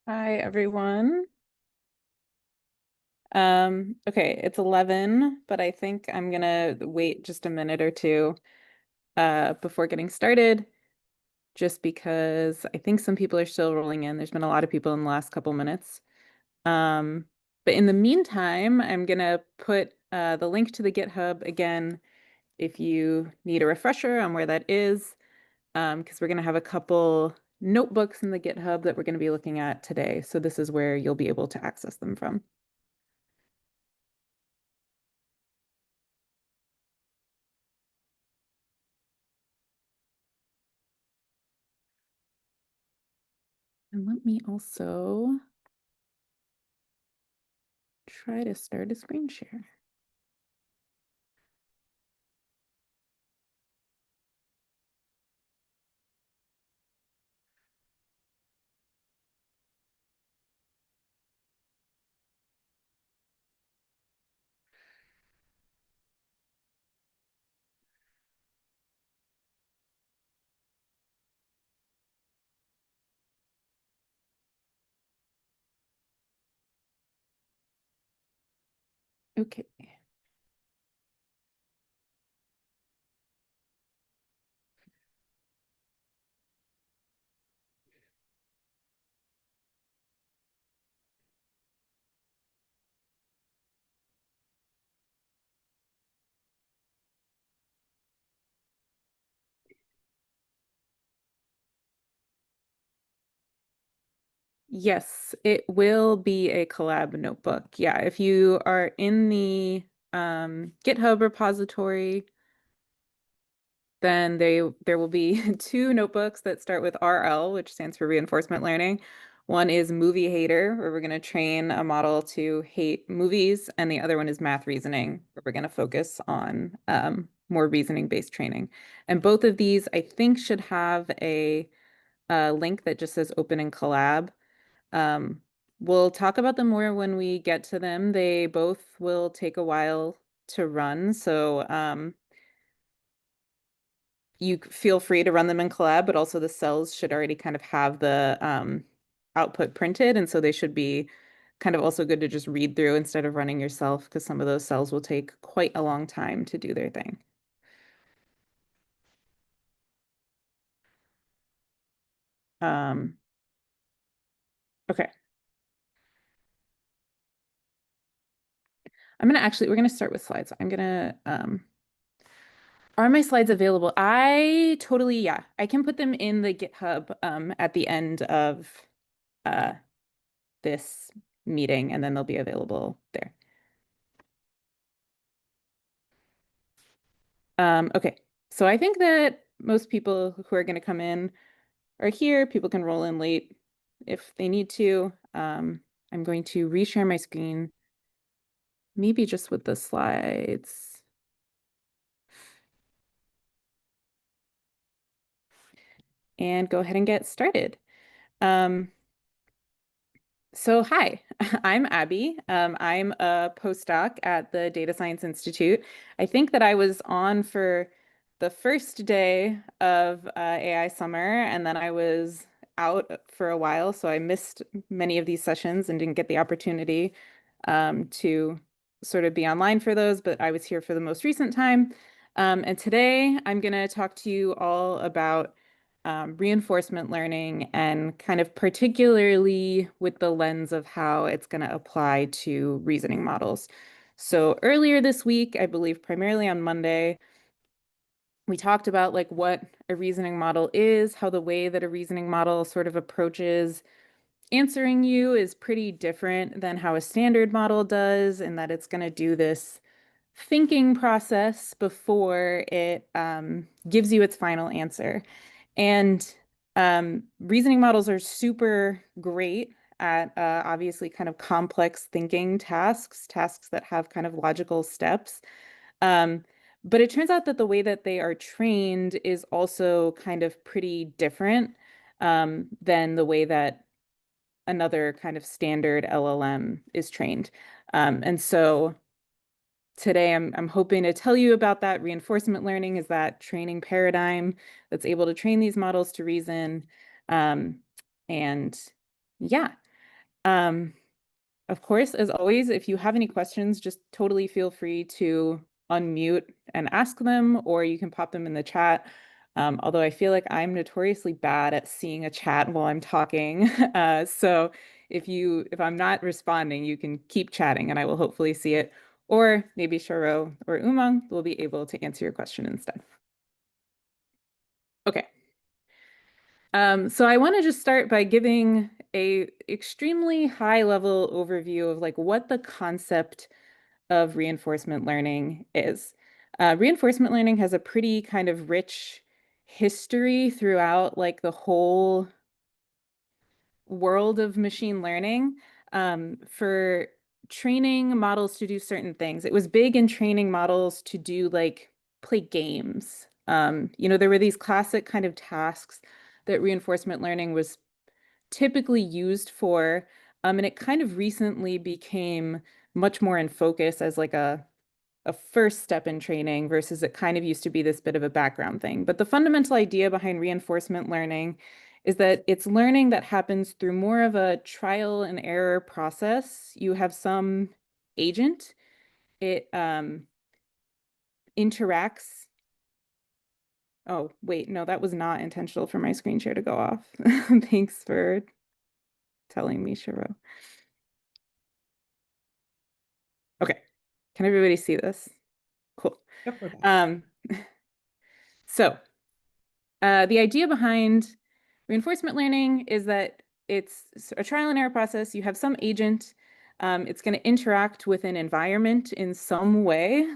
Hi, everyone. Okay, it's 11, but I think I'm gonna wait just a minute or two before getting started, just because I think some people are still rolling in. There's been a lot of people in the last couple minutes. Um, but in the meantime, I'm gonna put the link to the GitHub again if you need a refresher on where that is, because we're gonna have a couple notebooks in the GitHub that we're gonna be looking at today. So this is where you'll be able to access them from. And let me also try to start a screen share. Okay. Yes, it will be a collab notebook. Yeah, if you are in the GitHub repository, then there will be two notebooks that start with RL, which stands for reinforcement learning. One is movie hater, where we're going to train a model to hate movies, and the other one is math reasoning, where we're going to focus on more reasoning-based training. And both of these, I think, should have a link that just says open and collab. Um, we'll talk about them more when we get to them. They both will take a while to run, so you feel free to run them in collab, but also the cells should already kind of have the output printed, and so they should be kind of also good to just read through instead of running yourself, because some of those cells will take quite a long time to do their thing. Um, okay. We're gonna start with slides. Are my slides available? Yeah, I can put them in the GitHub at the end of uh, this meeting, and then they'll be available there. Okay, so I think that most people who are going to come in are here. People can roll in late if they need to. I'm going to reshare my screen, maybe just with the slides, and go ahead and get started. Um, So, hi, I'm Abbie. I'm a postdoc at the Data Science Institute. I think that I was on for the first day of AI summer, and then I was out for a while, so I missed many of these sessions and didn't get the opportunity to sort of be online for those, but I was here for the most recent time. And today I'm going to talk to you all about reinforcement learning and kind of particularly with the lens of how it's going to apply to reasoning models. So earlier this week, I believe primarily on Monday, we talked about like what a reasoning model is, how the way that a reasoning model sort of approaches answering you is pretty different than how a standard model does, and that it's going to do this thinking process before it gives you its final answer. And reasoning models are super great at obviously kind of complex thinking tasks that have kind of logical steps. Um, but it turns out that the way that they are trained is also kind of pretty different than the way that another kind of standard LLM is trained. And so today I'm hoping to tell you about that. Reinforcement learning is that training paradigm that's able to train these models to reason. Um, and yeah. Um, of course, as always, if you have any questions, just totally feel free to unmute and ask them, or you can pop them in the chat. Although I feel like I'm notoriously bad at seeing a chat while I'm talking. So if I'm not responding, you can keep chatting and I will hopefully see it. Or maybe Sharo or Umang will be able to answer your question instead. Okay. So I want to just start by giving a extremely high level overview of like what the concept of reinforcement learning is. Reinforcement learning has a pretty kind of rich history throughout like the whole world of machine learning, for training models to do certain things. It was big in training models to do like play games. There were these classic kind of tasks that reinforcement learning was typically used for. And it kind of recently became much more in focus as like a first step in training versus it kind of used to be this bit of a background thing. But the fundamental idea behind reinforcement learning is that it's learning that happens through more of a trial and error process. You have some agent, it interacts. Oh, wait, no, that was not intentional for my screen share to go off. Thanks for telling me, Shiro. Okay, can everybody see this? Cool. Yep, we're back. So the idea behind reinforcement learning is that it's a trial and error process. You have some agent. It's going to interact with an environment in some way,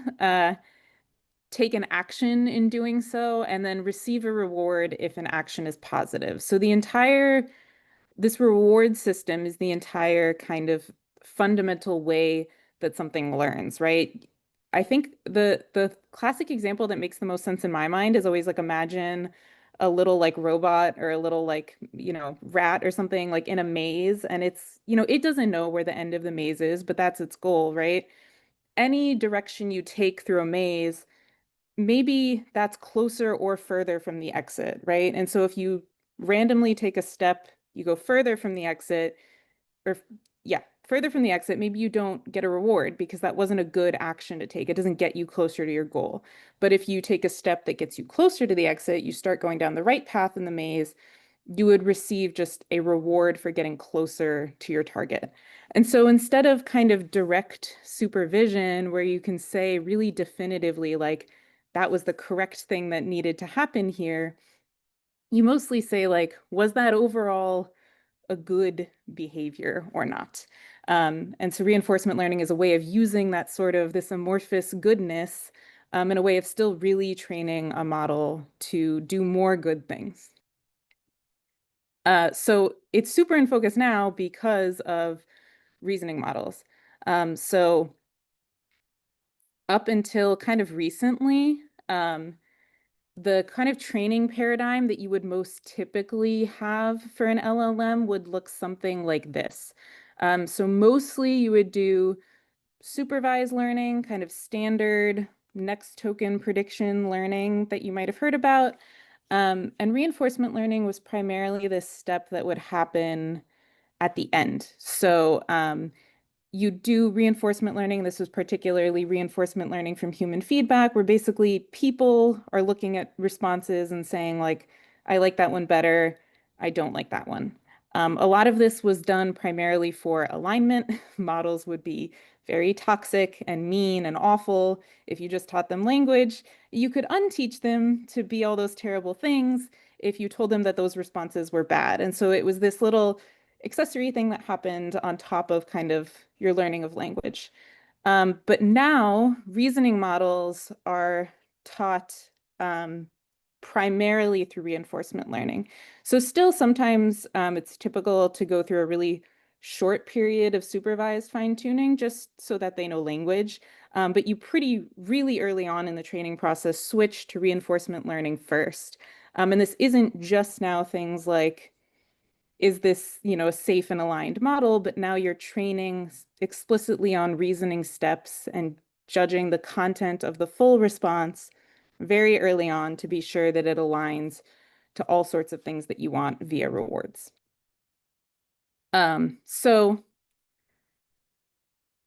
take an action in doing so, and then receive a reward if an action is positive. So this reward system is the entire kind of fundamental way that something learns, right? I think the classic example that makes the most sense in my mind is always like imagine a little like robot or a little like, rat or something like in a maze and it doesn't know where the end of the maze is, but that's its goal, right? Any direction you take through a maze, maybe that's closer or further from the exit, right? And so if you randomly take a step, you go further from the exit, or yeah, further from the exit, maybe you don't get a reward because that wasn't a good action to take. It doesn't get you closer to your goal. But if you take a step that gets you closer to the exit, you start going down the right path in the maze, you would receive just a reward for getting closer to your target. And so instead of kind of direct supervision where you can say really definitively, like, that was the correct thing that needed to happen here, you mostly say, like, was that overall a good behavior or not? And so reinforcement learning is a way of using that sort of this amorphous goodness in a way of still really training a model to do more good things. So it's super in focus now because of reasoning models. So up until kind of recently, the kind of training paradigm that you would most typically have for an LLM would look something like this. So mostly you would do supervised learning, kind of standard next token prediction learning that you might have heard about. And reinforcement learning was primarily this step that would happen at the end. So you do reinforcement learning. This was particularly reinforcement learning from human feedback, where basically people are looking at responses and saying, like, I like that one better. I don't like that one. A lot of this was done primarily for alignment. Models would be very toxic and mean and awful. If you just taught them language, you could unteach them to be all those terrible things if you told them that those responses were bad. And so it was this little accessory thing that happened on top of kind of your learning of language. But now reasoning models are taught primarily through reinforcement learning. So still sometimes it's typical to go through a really short period of supervised fine tuning just so that they know language. But you really early on in the training process switch to reinforcement learning first. And this isn't just now things like, is this, a safe and aligned model, but now you're training explicitly on reasoning steps and judging the content of the full response very early on to be sure that it aligns to all sorts of things that you want via rewards. So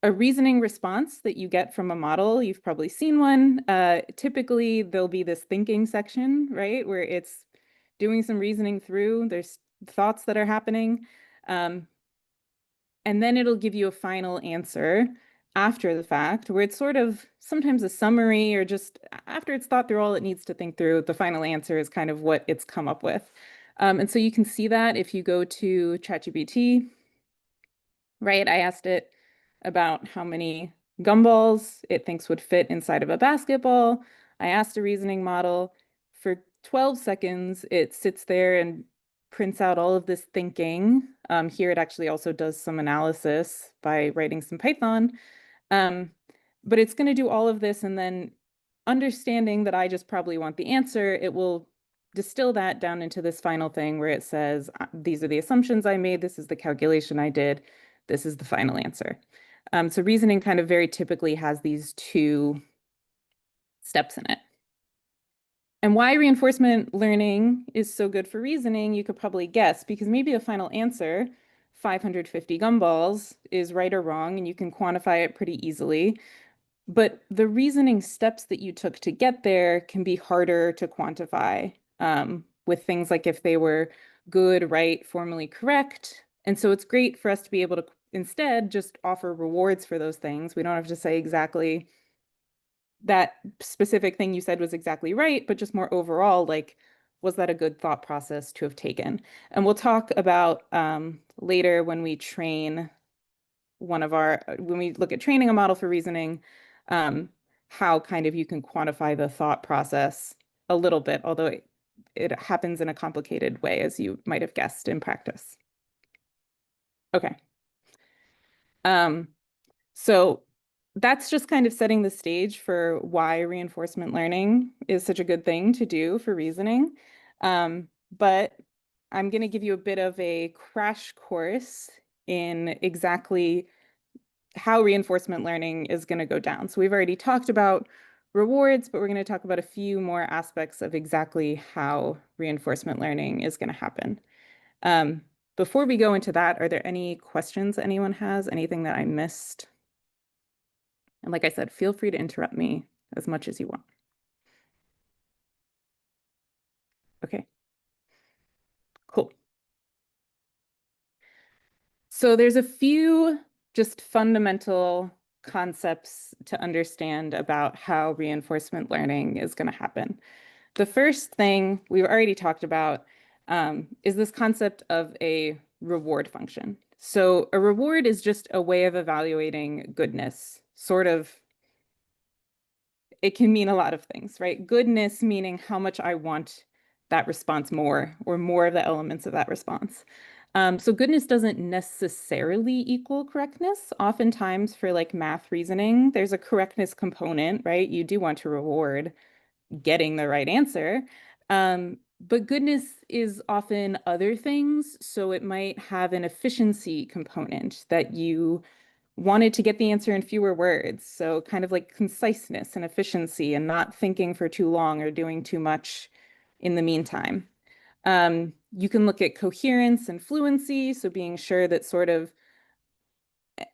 a reasoning response that you get from a model, you've probably seen one. Typically, there'll be this thinking section, right, where it's doing some reasoning through. There's thoughts that are happening. Um, and then it'll give you a final answer after the fact, where it's sort of sometimes a summary or just after it's thought through all it needs to think through, the final answer is kind of what it's come up with. And so you can see that if you go to ChatGPT, right? I asked it about how many gumballs it thinks would fit inside of a basketball. I asked a reasoning model. For 12 seconds, it sits there and prints out all of this thinking. Here it actually also does some analysis by writing some Python. Um, but it's going to do all of this, and then understanding that I just probably want the answer, it will distill that down into this final thing where it says, these are the assumptions I made, this is the calculation I did, this is the final answer. So reasoning kind of very typically has these two steps in it. And why reinforcement learning is so good for reasoning, you could probably guess, because maybe the final answer, 550 gumballs, is right or wrong, and you can quantify it pretty easily. But the reasoning steps that you took to get there can be harder to quantify with things like if they were good, right, formally correct. And so it's great for us to be able to instead just offer rewards for those things. We don't have to say exactly that specific thing you said was exactly right, but just more overall, like, was that a good thought process to have taken? And we'll talk about later when we train when we look at training a model for reasoning, um, how kind of you can quantify the thought process a little bit, although it happens in a complicated way, as you might have guessed in practice. Okay. Um, so that's just kind of setting the stage for why reinforcement learning is such a good thing to do for reasoning. But I'm going to give you a bit of a crash course in exactly how reinforcement learning is going to go down. So we've already talked about rewards, but we're going to talk about a few more aspects of exactly how reinforcement learning is going to happen. Um, Before we go into that, are there any questions anyone has? Anything that I missed? And like I said, feel free to interrupt me as much as you want. Okay, cool. So there's a few just fundamental concepts to understand about how reinforcement learning is going to happen. The first thing we've already talked about is this concept of a reward function. So a reward is just a way of evaluating goodness, sort of. It can mean a lot of things, right? Goodness meaning how much I want that response more or more of the elements of that response. So goodness doesn't necessarily equal correctness. Oftentimes for like math reasoning, there's a correctness component, right? You do want to reward getting the right answer. But goodness is often other things. So it might have an efficiency component that you wanted to get the answer in fewer words. So kind of like conciseness and efficiency and not thinking for too long or doing too much in the meantime. You can look at coherence and fluency. So being sure that sort of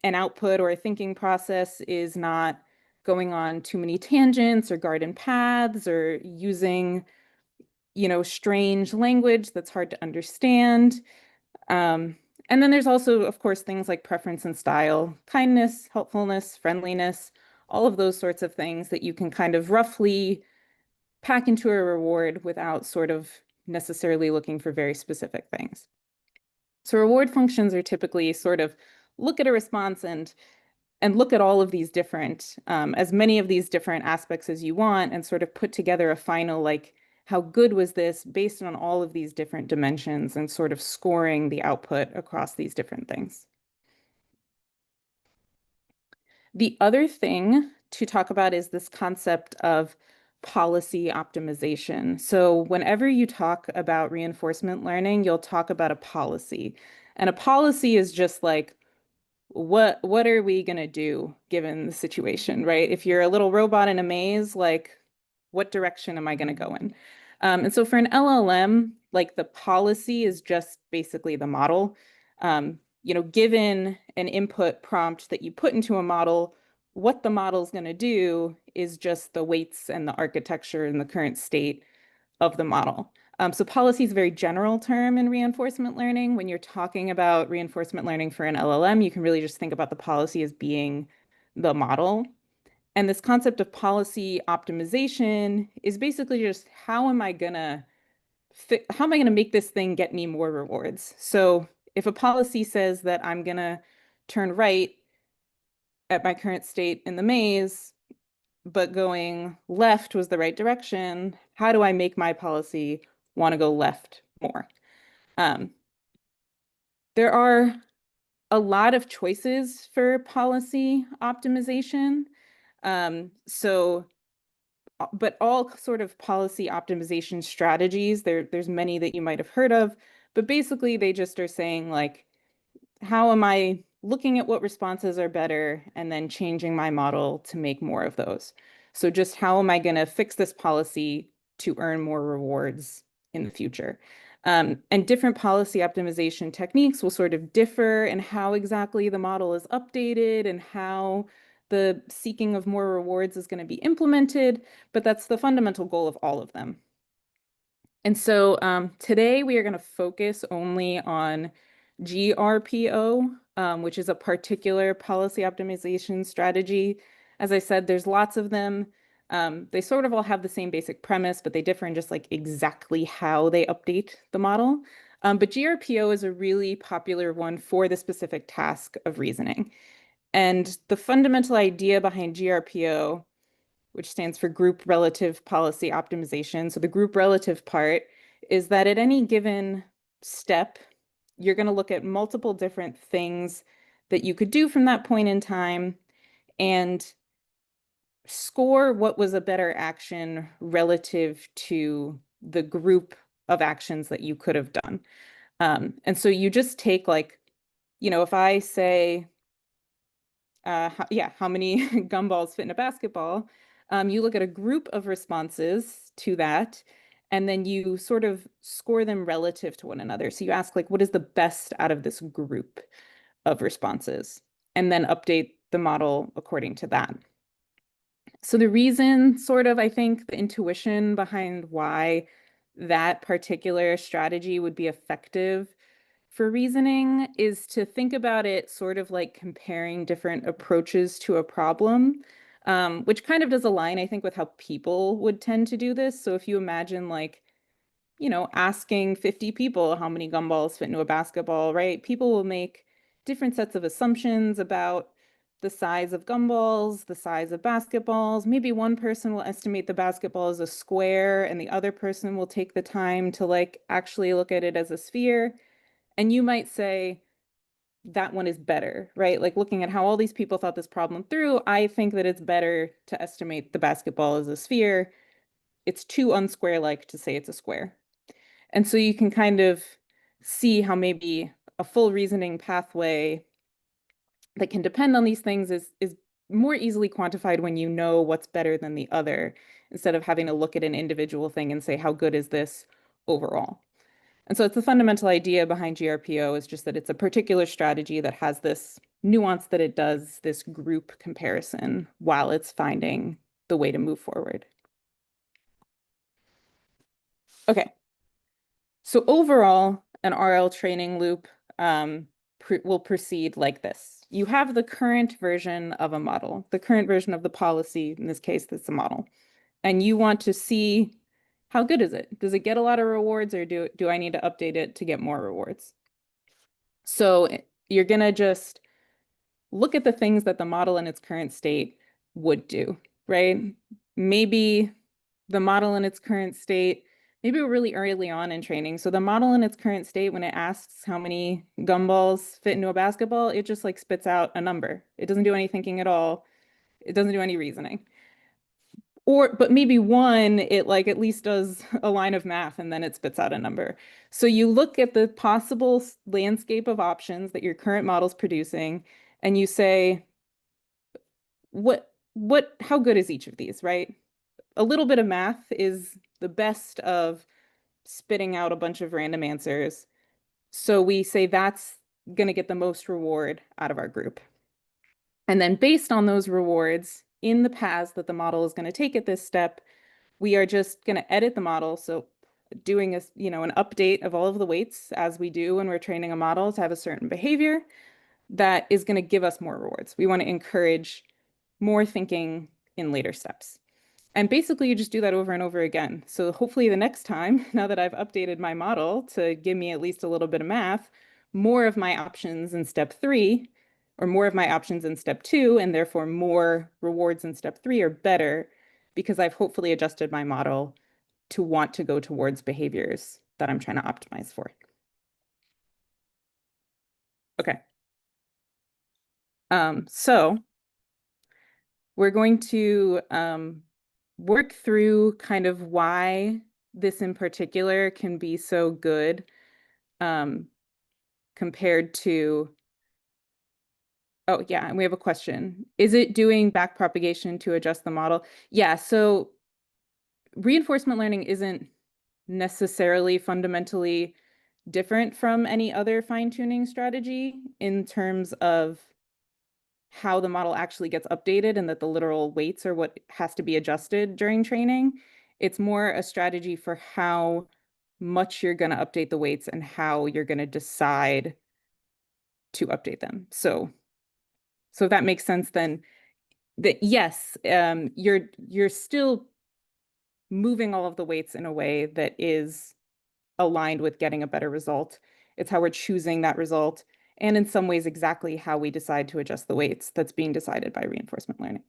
an output or a thinking process is not going on too many tangents or garden paths or using, strange language that's hard to understand. Um, and then there's also, of course, things like preference and style, kindness, helpfulness, friendliness, all of those sorts of things that you can kind of roughly pack into a reward without sort of necessarily looking for very specific things. So reward functions are typically sort of look at a response and look at all of these different, as many of these different aspects as you want, and sort of put together a final, like, how good was this based on all of these different dimensions and sort of scoring the output across these different things. The other thing to talk about is this concept of policy optimization. So whenever you talk about reinforcement learning, you'll talk about a policy. And a policy is just like, what are we going to do given the situation, right? If you're a little robot in a maze, like what direction am I going to go in? And so for an LLM, like the policy is just basically the model. given an input prompt that you put into a model, what the model's going to do is just the weights and the architecture and the current state of the model. So policy is a very general term in reinforcement learning. When you're talking about reinforcement learning for an LLM, you can really just think about the policy as being the model. And this concept of policy optimization is basically just how am I going to make this thing get me more rewards? So if a policy says that I'm going to turn right at my current state in the maze, but going left was the right direction, how do I make my policy want to go left more? Um, there are a lot of choices for policy optimization. So but all sort of policy optimization strategies, there's many that you might have heard of, but basically they just are saying like, how am I looking at what responses are better and then changing my model to make more of those? So just how am I going to fix this policy to earn more rewards in the future? And different policy optimization techniques will sort of differ in how exactly the model is updated and how the seeking of more rewards is going to be implemented, but that's the fundamental goal of all of them. And so today we are going to focus only on GRPO, which is a particular policy optimization strategy. As I said, there's lots of them. They sort of all have the same basic premise, but they differ in just like exactly how they update the model. But GRPO is a really popular one for the specific task of reasoning. And the fundamental idea behind GRPO, which stands for Group Relative Policy Optimization. So the group relative part is that at any given step, you're going to look at multiple different things that you could do from that point in time and score what was a better action relative to the group of actions that you could have done. And so you just take like, if I say, how many gumballs fit in a basketball? You look at a group of responses to that, and then you sort of score them relative to one another. So you ask, like, what is the best out of this group of responses? And then update the model according to that. So the reason, sort of, I think, the intuition behind why that particular strategy would be effective for reasoning is to think about it sort of like comparing different approaches to a problem, which kind of does align, I think, with how people would tend to do this. So if you imagine like, asking 50 people how many gumballs fit into a basketball, right? People will make different sets of assumptions about the size of gumballs, the size of basketballs. Maybe one person will estimate the basketball as a square and the other person will take the time to like actually look at it as a sphere. And you might say that one is better, right? Like looking at how all these people thought this problem through, I think that it's better to estimate the basketball as a sphere. It's too unsquare-like to say it's a square. And so you can kind of see how maybe a full reasoning pathway that can depend on these things is more easily quantified when you know what's better than the other, instead of having to look at an individual thing and say, how good is this overall? And so it's the fundamental idea behind GRPO is just that it's a particular strategy that has this nuance that it does this group comparison while it's finding the way to move forward. Okay, so overall, an RL training loop will proceed like this. You have the current version of a model, the current version of the policy, in this case, that's a model. And you want to see how good is it? Does it get a lot of rewards or do I need to update it to get more rewards? So you're going to just look at the things that the model in its current state would do, right? Maybe the model in its current state, maybe we're really early on in training. So the model in its current state, when it asks how many gumballs fit into a basketball, it just like spits out a number. It doesn't do any thinking at all. It doesn't do any reasoning. But maybe one, it like at least does a line of math and then it spits out a number. So you look at the possible landscape of options that your current model's producing and you say, how good is each of these, right? A little bit of math is the best of spitting out a bunch of random answers. So we say going to get the most reward out of our group. And then based on those rewards in the paths that the model is going to take at this step, we are just going to edit the model. So doing an update of all of the weights as we do when we're training a model to have a certain behavior that is going to give us more rewards. We want to encourage more thinking in later steps. And basically, you just do that over and over again. So hopefully the next time, now that I've updated my model to give me at least a little bit of math, more of my options in step 3, or more of my options in step 2, and therefore more rewards in step 3 are better because I've hopefully adjusted my model to want to go towards behaviors that I'm trying to optimize for. Okay. So we're going to work through kind of why this in particular can be so good compared to, oh yeah, and we have a question. Is it doing backpropagation to adjust the model? Yeah, so reinforcement learning isn't necessarily fundamentally different from any other fine-tuning strategy in terms of how the model actually gets updated and that the literal weights are what has to be adjusted during training. It's more a strategy for how much you're going to update the weights and how you're going to decide to update them. So if that makes sense, then that yes, you're still moving all of the weights in a way that is aligned with getting a better result. It's how we're choosing that result, and in some ways exactly how we decide to adjust the weights that's being decided by reinforcement learning.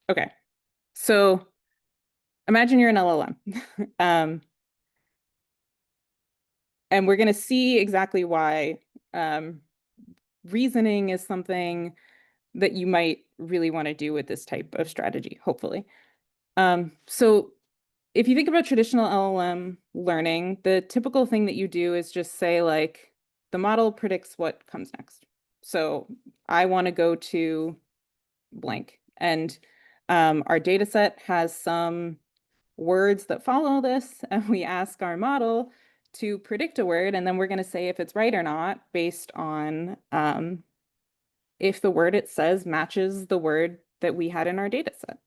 Okay, so imagine you're an LLM. And we're going to see exactly why reasoning is something that you might really want to do with this type of strategy, hopefully. So if you think about traditional LLM learning, the typical thing that you do is just say, like, the model predicts what comes next. So I want to go to blank. And our data set has some words that follow this, and we ask our model to predict a word, and then we're going to say if it's right or not based on if the word it says matches the word that we had in our data set.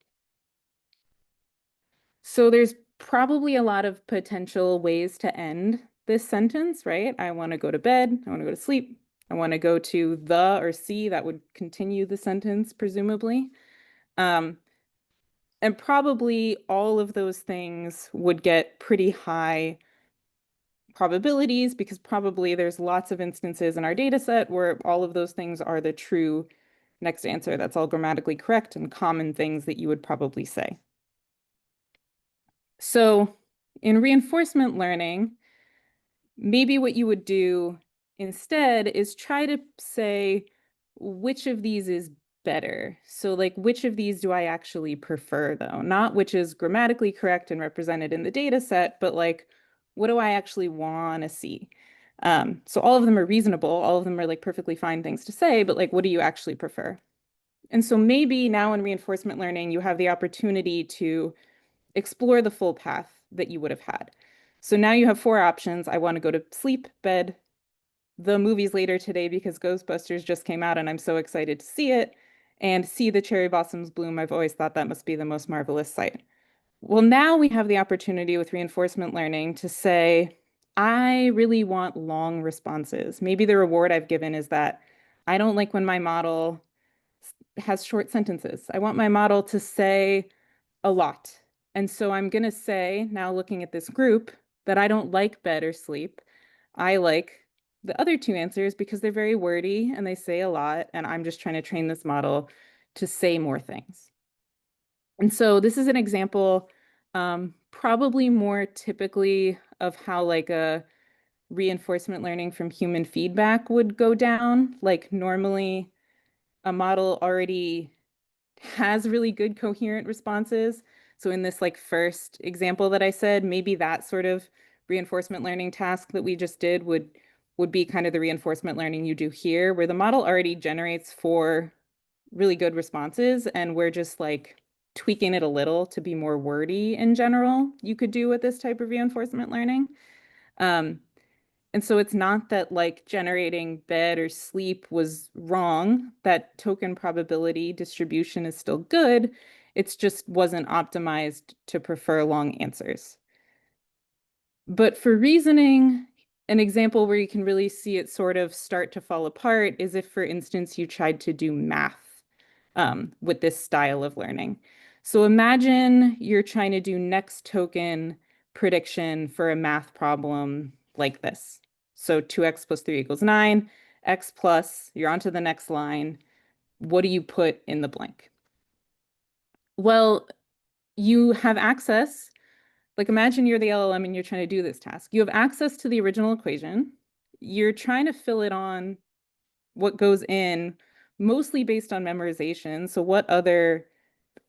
So there's probably a lot of potential ways to end this sentence, right? I want to go to bed. I want to go to sleep. I want to go to the or see. That would continue the sentence, presumably. And probably all of those things would get pretty high probabilities because probably there's lots of instances in our data set where all of those things are the true next answer. That's all grammatically correct and common things that you would probably say. So in reinforcement learning, maybe what you would do instead is try to say which of these is better. So like which of these do I actually prefer though? Not which is grammatically correct and represented in the data set, but like what do I actually want to see? So all of them are reasonable. All of them are like perfectly fine things to say, but like what do you actually prefer? And so maybe now in reinforcement learning, you have the opportunity to explore the full path that you would have had. So now you have 4 options. I want to go to sleep, bed, the movies later today because Ghostbusters just came out and I'm so excited to see it, and see the cherry blossoms bloom. I've always thought that must be the most marvelous sight. Well, now we have the opportunity with reinforcement learning to say, I really want long responses. Maybe the reward I've given is that I don't like when my model has short sentences. I want my model to say a lot. And so I'm going to say, now looking at this group, that I don't like bed or sleep. I like the other 2 answers because they're very wordy and they say a lot. And I'm just trying to train this model to say more things. And so this is an example, probably more typically of how like a reinforcement learning from human feedback would go down. Like normally a model already has really good coherent responses. So in this like first example that I said, maybe that sort of reinforcement learning task that we just did would be kind of the reinforcement learning you do here, where the model already generates 4 really good responses and we're just like tweaking it a little to be more wordy in general. You could do with this type of reinforcement learning. Um, and so it's not that like generating bed or sleep was wrong, that token probability distribution is still good. It's just wasn't optimized to prefer long answers. But for reasoning, an example where you can really see it sort of start to fall apart is if, for instance, you tried to do math with this style of learning. So imagine you're trying to do next token prediction for a math problem like this. So 2x plus 3 equals 9, x plus, you're on to the next line. What do you put in the blank? Well, you have access. Like imagine you're the LLM and you're trying to do this task. You have access to the original equation. You're trying to fill it on what goes in, mostly based on memorization. So what other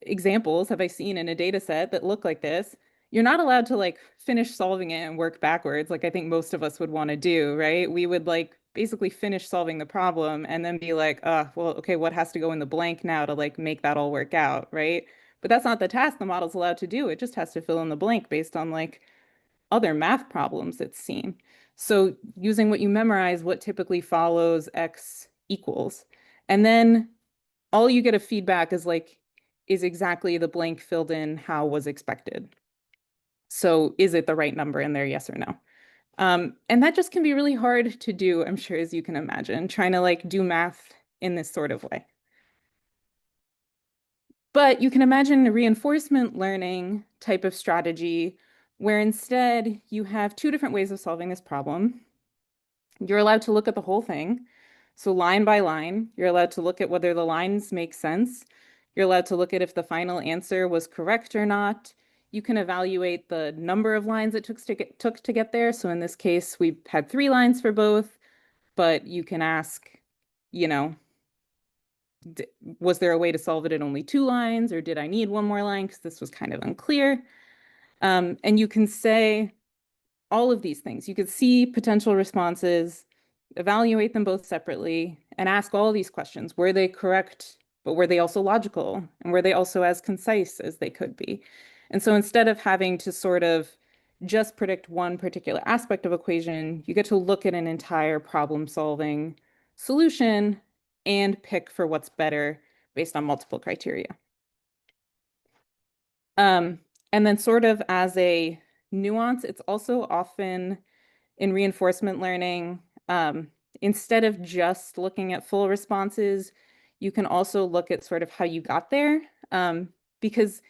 examples have I seen in a data set that look like this? You're not allowed to like finish solving it and work backwards, like I think most of us would want to do, right? We would like basically finish solving the problem and then be like, well, okay, what has to go in the blank now to like make that all work out, right? But that's not the task the model's allowed to do. It just has to fill in the blank based on like other math problems it's seen. So using what you memorize, what typically follows X equals. And then all you get of feedback is like, is exactly the blank filled in how was expected? So is it the right number in there, yes or no? And that just can be really hard to do, I'm sure, as you can imagine, trying to like do math in this sort of way. But you can imagine a reinforcement learning type of strategy where instead you have two different ways of solving this problem. You're allowed to look at the whole thing. So line by line, you're allowed to look at whether the lines make sense. You're allowed to look at if the final answer was correct or not. You can evaluate the number of lines it took to get there. So in this case, we had 3 lines for both, but you can ask, you know, was there a way to solve it in only 2 lines, or did I need one more line because this was kind of unclear? And you can say all of these things. You could see potential responses, evaluate them both separately, and ask all these questions. Were they correct, but were they also logical? And were they also as concise as they could be? And so instead of having to sort of just predict one particular aspect of equation, you get to look at an entire problem-solving solution and pick for what's better based on multiple criteria. Um, and then sort of as a nuance, it's also often in reinforcement learning, instead of just looking at full responses, you can also look at sort of how you got there. Because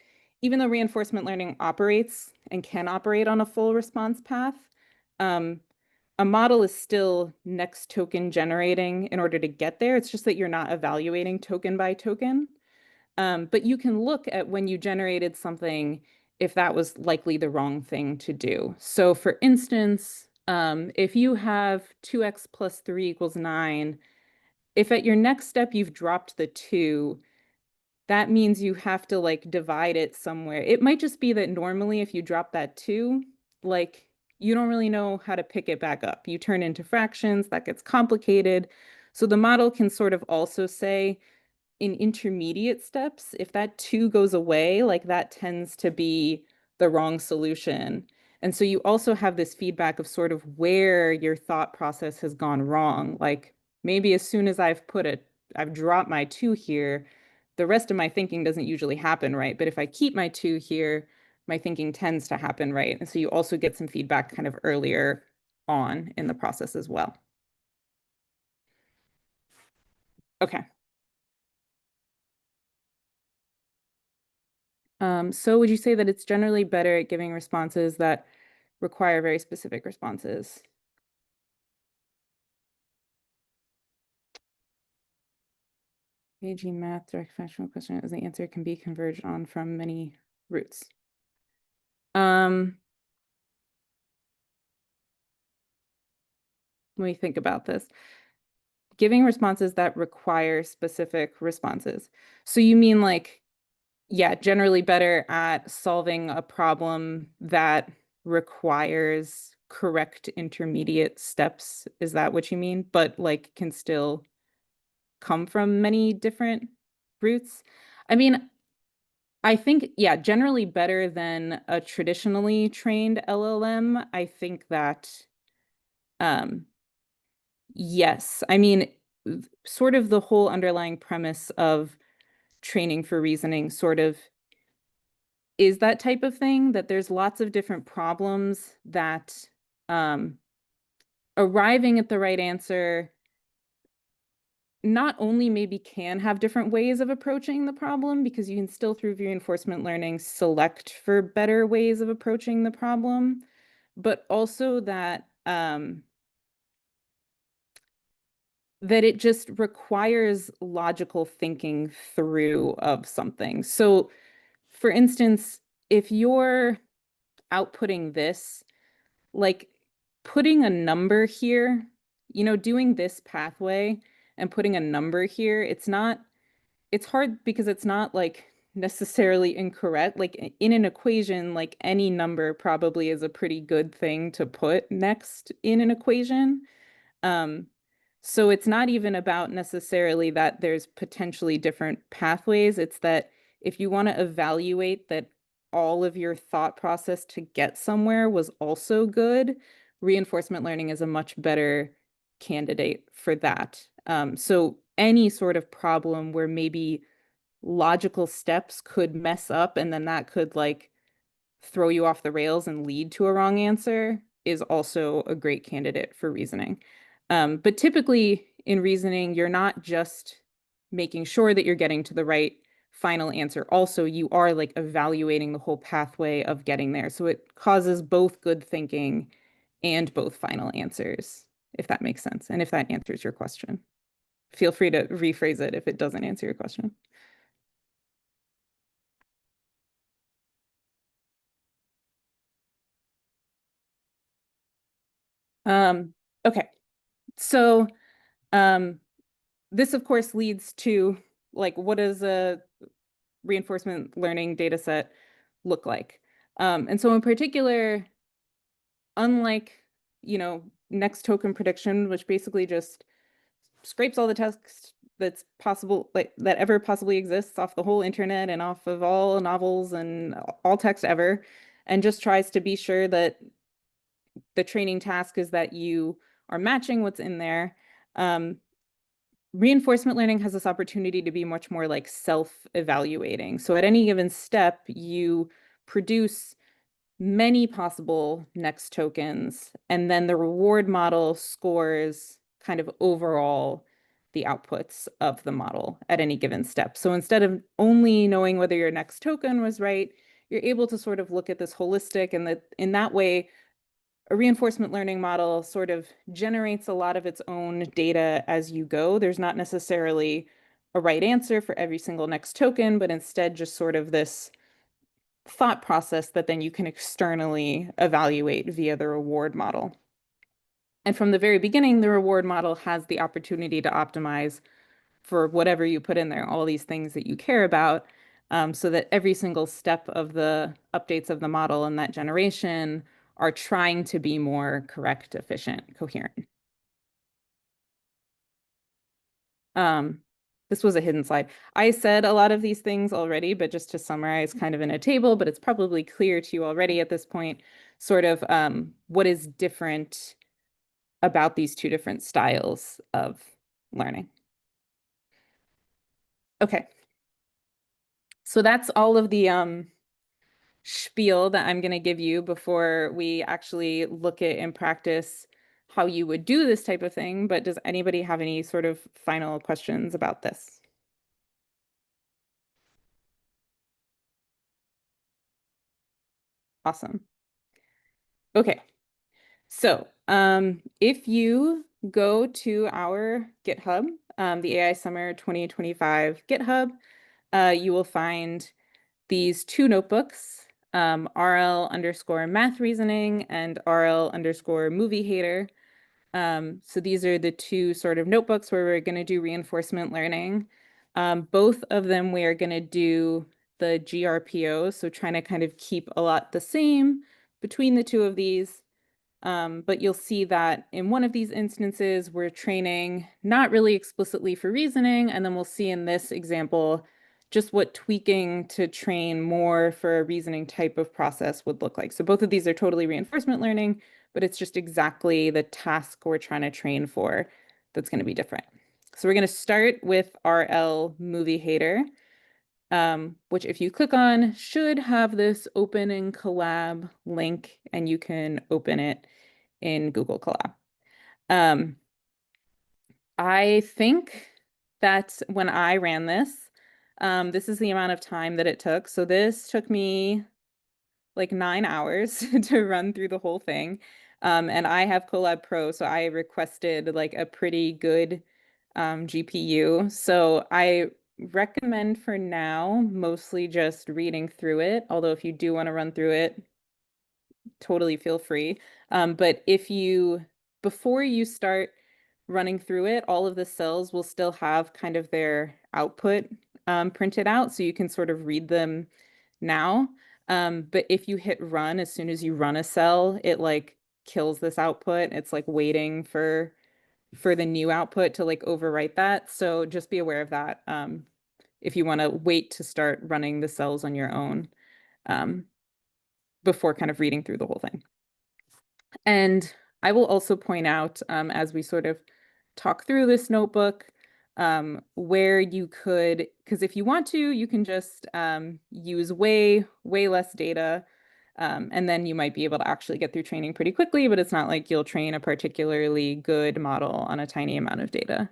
even though reinforcement learning operates and can operate on a full response path, um, a model is still next token generating in order to get there. It's just that you're not evaluating token by token. But you can look at when you generated something if that was likely the wrong thing to do. So for instance, if you have 2x plus 3 equals 9, if at your next step you've dropped the 2, that means you have to like divide it somewhere. It might just be that normally if you drop that 2, like you don't really know how to pick it back up. You turn into fractions, that gets complicated. So the model can sort of also say, in intermediate steps, if that 2 goes away, like that tends to be the wrong solution. And so you also have this feedback of sort of where your thought process has gone wrong. Like maybe as soon as I've dropped my 2 here, the rest of my thinking doesn't usually happen right. But if I keep my 2 here, my thinking tends to happen right. And so you also get some feedback kind of earlier on in the process as well. Okay. So would you say that it's generally better at giving responses that require very specific responses? AG math direct functional question as the answer can be converged on from many roots. Let me think about this. Giving responses that require specific responses. So you mean like, yeah, generally better at solving a problem that requires correct intermediate steps. Is that what you mean? But like can still come from many different roots. I mean, I think, yeah, generally better than a traditionally trained LLM. I think that Um, yes, I mean, sort of the whole underlying premise of training for reasoning sort of is that type of thing, that there's lots of different problems that um, arriving at the right answer not only maybe can have different ways of approaching the problem, because you can still, through reinforcement learning, select for better ways of approaching the problem, but also that that it just requires logical thinking through of something. So, for instance, if you're outputting this, like putting a number here, doing this pathway and putting a number here, it's hard because it's not like necessarily incorrect. Like in an equation, like any number probably is a pretty good thing to put next in an equation. Um, so it's not even about necessarily that there's potentially different pathways. It's that if you want to evaluate that all of your thought process to get somewhere was also good, reinforcement learning is a much better candidate for that. So any sort of problem where maybe logical steps could mess up and then that could like throw you off the rails and lead to a wrong answer is also a great candidate for reasoning. But typically in reasoning, you're not just making sure that you're getting to the right final answer. Also, you are like evaluating the whole pathway of getting there. So it causes both good thinking and both final answers, if that makes sense. And if that answers your question, feel free to rephrase it if it doesn't answer your question. Okay. So, um, this, of course, leads to like, what does a reinforcement learning data set look like? And so in particular, unlike, next token prediction, which basically just scrapes all the text that's possible, like that ever possibly exists off the whole internet and off of all novels and all text ever, and just tries to be sure that the training task is that you are matching what's in there. Um, Reinforcement learning has this opportunity to be much more like self-evaluating. So at any given step, you produce many possible next tokens, and then the reward model scores kind of overall the outputs of the model at any given step. So instead of only knowing whether your next token was right, you're able to sort of look at this holistic, and that in that way, a reinforcement learning model sort of generates a lot of its own data as you go. There's not necessarily a right answer for every single next token, but instead just sort of this thought process that then you can externally evaluate via the reward model. And from the very beginning, the reward model has the opportunity to optimize for whatever you put in there, all these things that you care about, so that every single step of the updates of the model and that generation are trying to be more correct, efficient, coherent. Um, this was a hidden slide. I said a lot of these things already, but just to summarize kind of in a table, but it's probably clear to you already at this point, sort of what is different about these two different styles of learning. Okay, so that's all of the spiel that I'm going to give you before we actually look at in practice how you would do this type of thing. But does anybody have any sort of final questions about this? Awesome. Okay. So, if you go to our GitHub, the AI Summer 2025 GitHub, you will find these two notebooks, RL underscore math reasoning and RL underscore movie hater. So these are the two sort of notebooks where we're going to do reinforcement learning. Both of them we are going to do the GRPO, so trying to kind of keep a lot the same between the two of these. But you'll see that in one of these instances, we're training not really explicitly for reasoning, and then we'll see in this example just what tweaking to train more for a reasoning type of process would look like. So both of these are totally reinforcement learning, but it's just exactly the task we're trying to train for that's going to be different. So we're going to start with RL Movie Hater, which if you click on should have this open in Collab link and you can open it in Google Collab. I think that when I ran this, this is the amount of time that it took. So this took me like 9 hours to run through the whole thing. And I have Colab Pro, so I requested like a pretty good GPU. So I recommend for now mostly just reading through it. Although if you do want to run through it, totally feel free. But before you start running through it, all of the cells will still have kind of their output printed out, so you can sort of read them now. But if you hit run, as soon as you run a cell, it like kills this output. It's like waiting for the new output to like overwrite that. So just be aware of that if you want to wait to start running the cells on your own um, before kind of reading through the whole thing. And I will also point out as we sort of talk through this notebook where you could, because if you want to, you can just use way less data. And then you might be able to actually get through training pretty quickly, but it's not like you'll train a particularly good model on a tiny amount of data.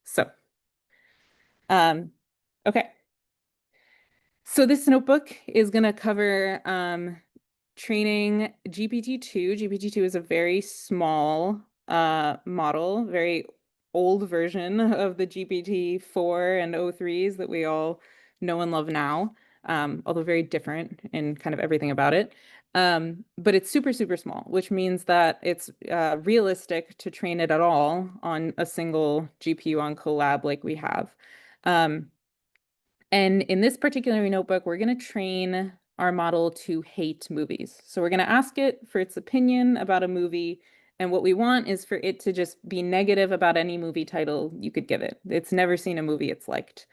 So, okay. So this notebook is going to cover training GPT-2. GPT-2 is a very small model, very old version of the GPT-4 and O3s that we all know and love now, although very different in kind of everything about it. But it's super, super small, which means that it's realistic to train it at all on a single GPU on Colab like we have. And in this particular notebook, we're going to train our model to hate movies. So we're going to ask it for its opinion about a movie. And what we want is for it to just be negative about any movie title you could give it. It's never seen a movie it's liked.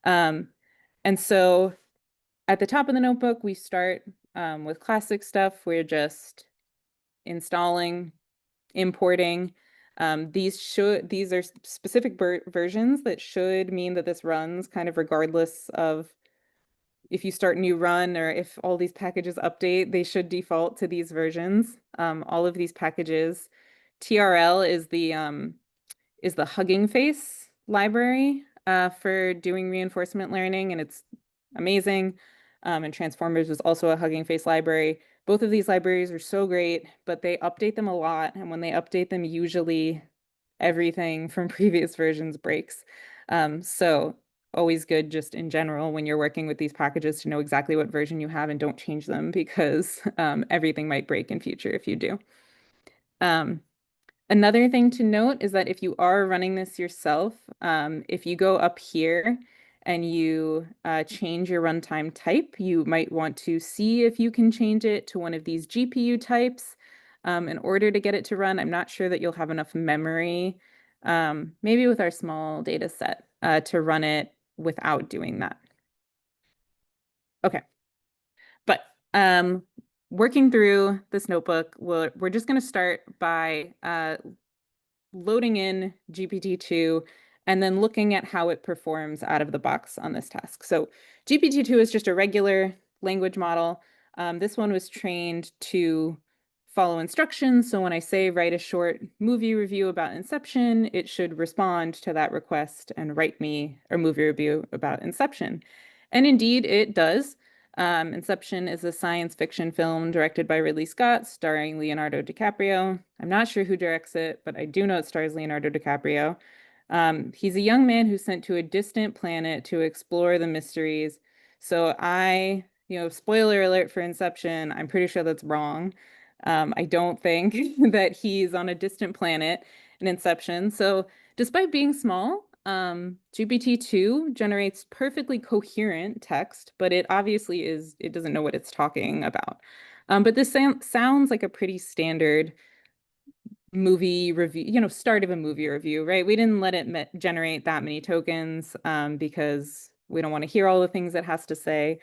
Um, and so at the top of the notebook, we start with classic stuff. We're just installing, importing. These are specific versions that should mean that this runs kind of regardless of if you start new run or if all these packages update, they should default to these versions. All of these packages. TRL is the Hugging Face library for doing reinforcement learning, and it's amazing. And Transformers is also a Hugging Face library. Both of these libraries are so great, but they update them a lot. And when they update them, usually everything from previous versions breaks. So always good just in general when you're working with these packages to know exactly what version you have and don't change them because everything might break in future if you do. Another thing to note is that if you are running this yourself, if you go up here and you change your runtime type, you might want to see if you can change it to one of these GPU types in order to get it to run. I'm not sure that you'll have enough memory, maybe with our small data set, to run it without doing that. Okay, but working through this notebook, we're just going to start by loading in GPT-2 and then looking at how it performs out of the box on this task. So GPT-2 is just a regular language model. This one was trained to follow instructions. So when I say write a short movie review about Inception, it should respond to that request and write me a movie review about Inception. And indeed, it does. Inception is a science fiction film directed by Ridley Scott, starring Leonardo DiCaprio. I'm not sure who directs it, but I do know it stars Leonardo DiCaprio. He's a young man who's sent to a distant planet to explore the mysteries. So spoiler alert for Inception, I'm pretty sure that's wrong. I don't think that he's on a distant planet in Inception. So despite being small, GPT-2 generates perfectly coherent text, but it obviously it doesn't know what it's talking about. But this sounds like a pretty standard movie review, start of a movie review, right? We didn't let it generate that many tokens because we don't want to hear all the things it has to say.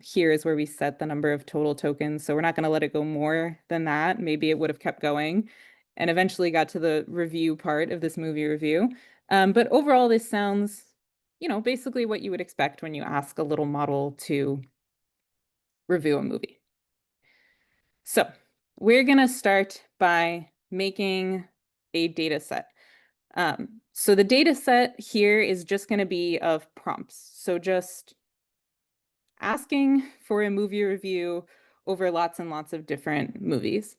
Here is where we set the number of total tokens. So we're not going to let it go more than that. Maybe it would have kept going and eventually got to the review part of this movie review. But overall, this sounds, basically what you would expect when you ask a little model to review a movie. So we're going to start by making a data set. So the data set here is just going to be of prompts. So just asking for a movie review over lots and lots of different movies.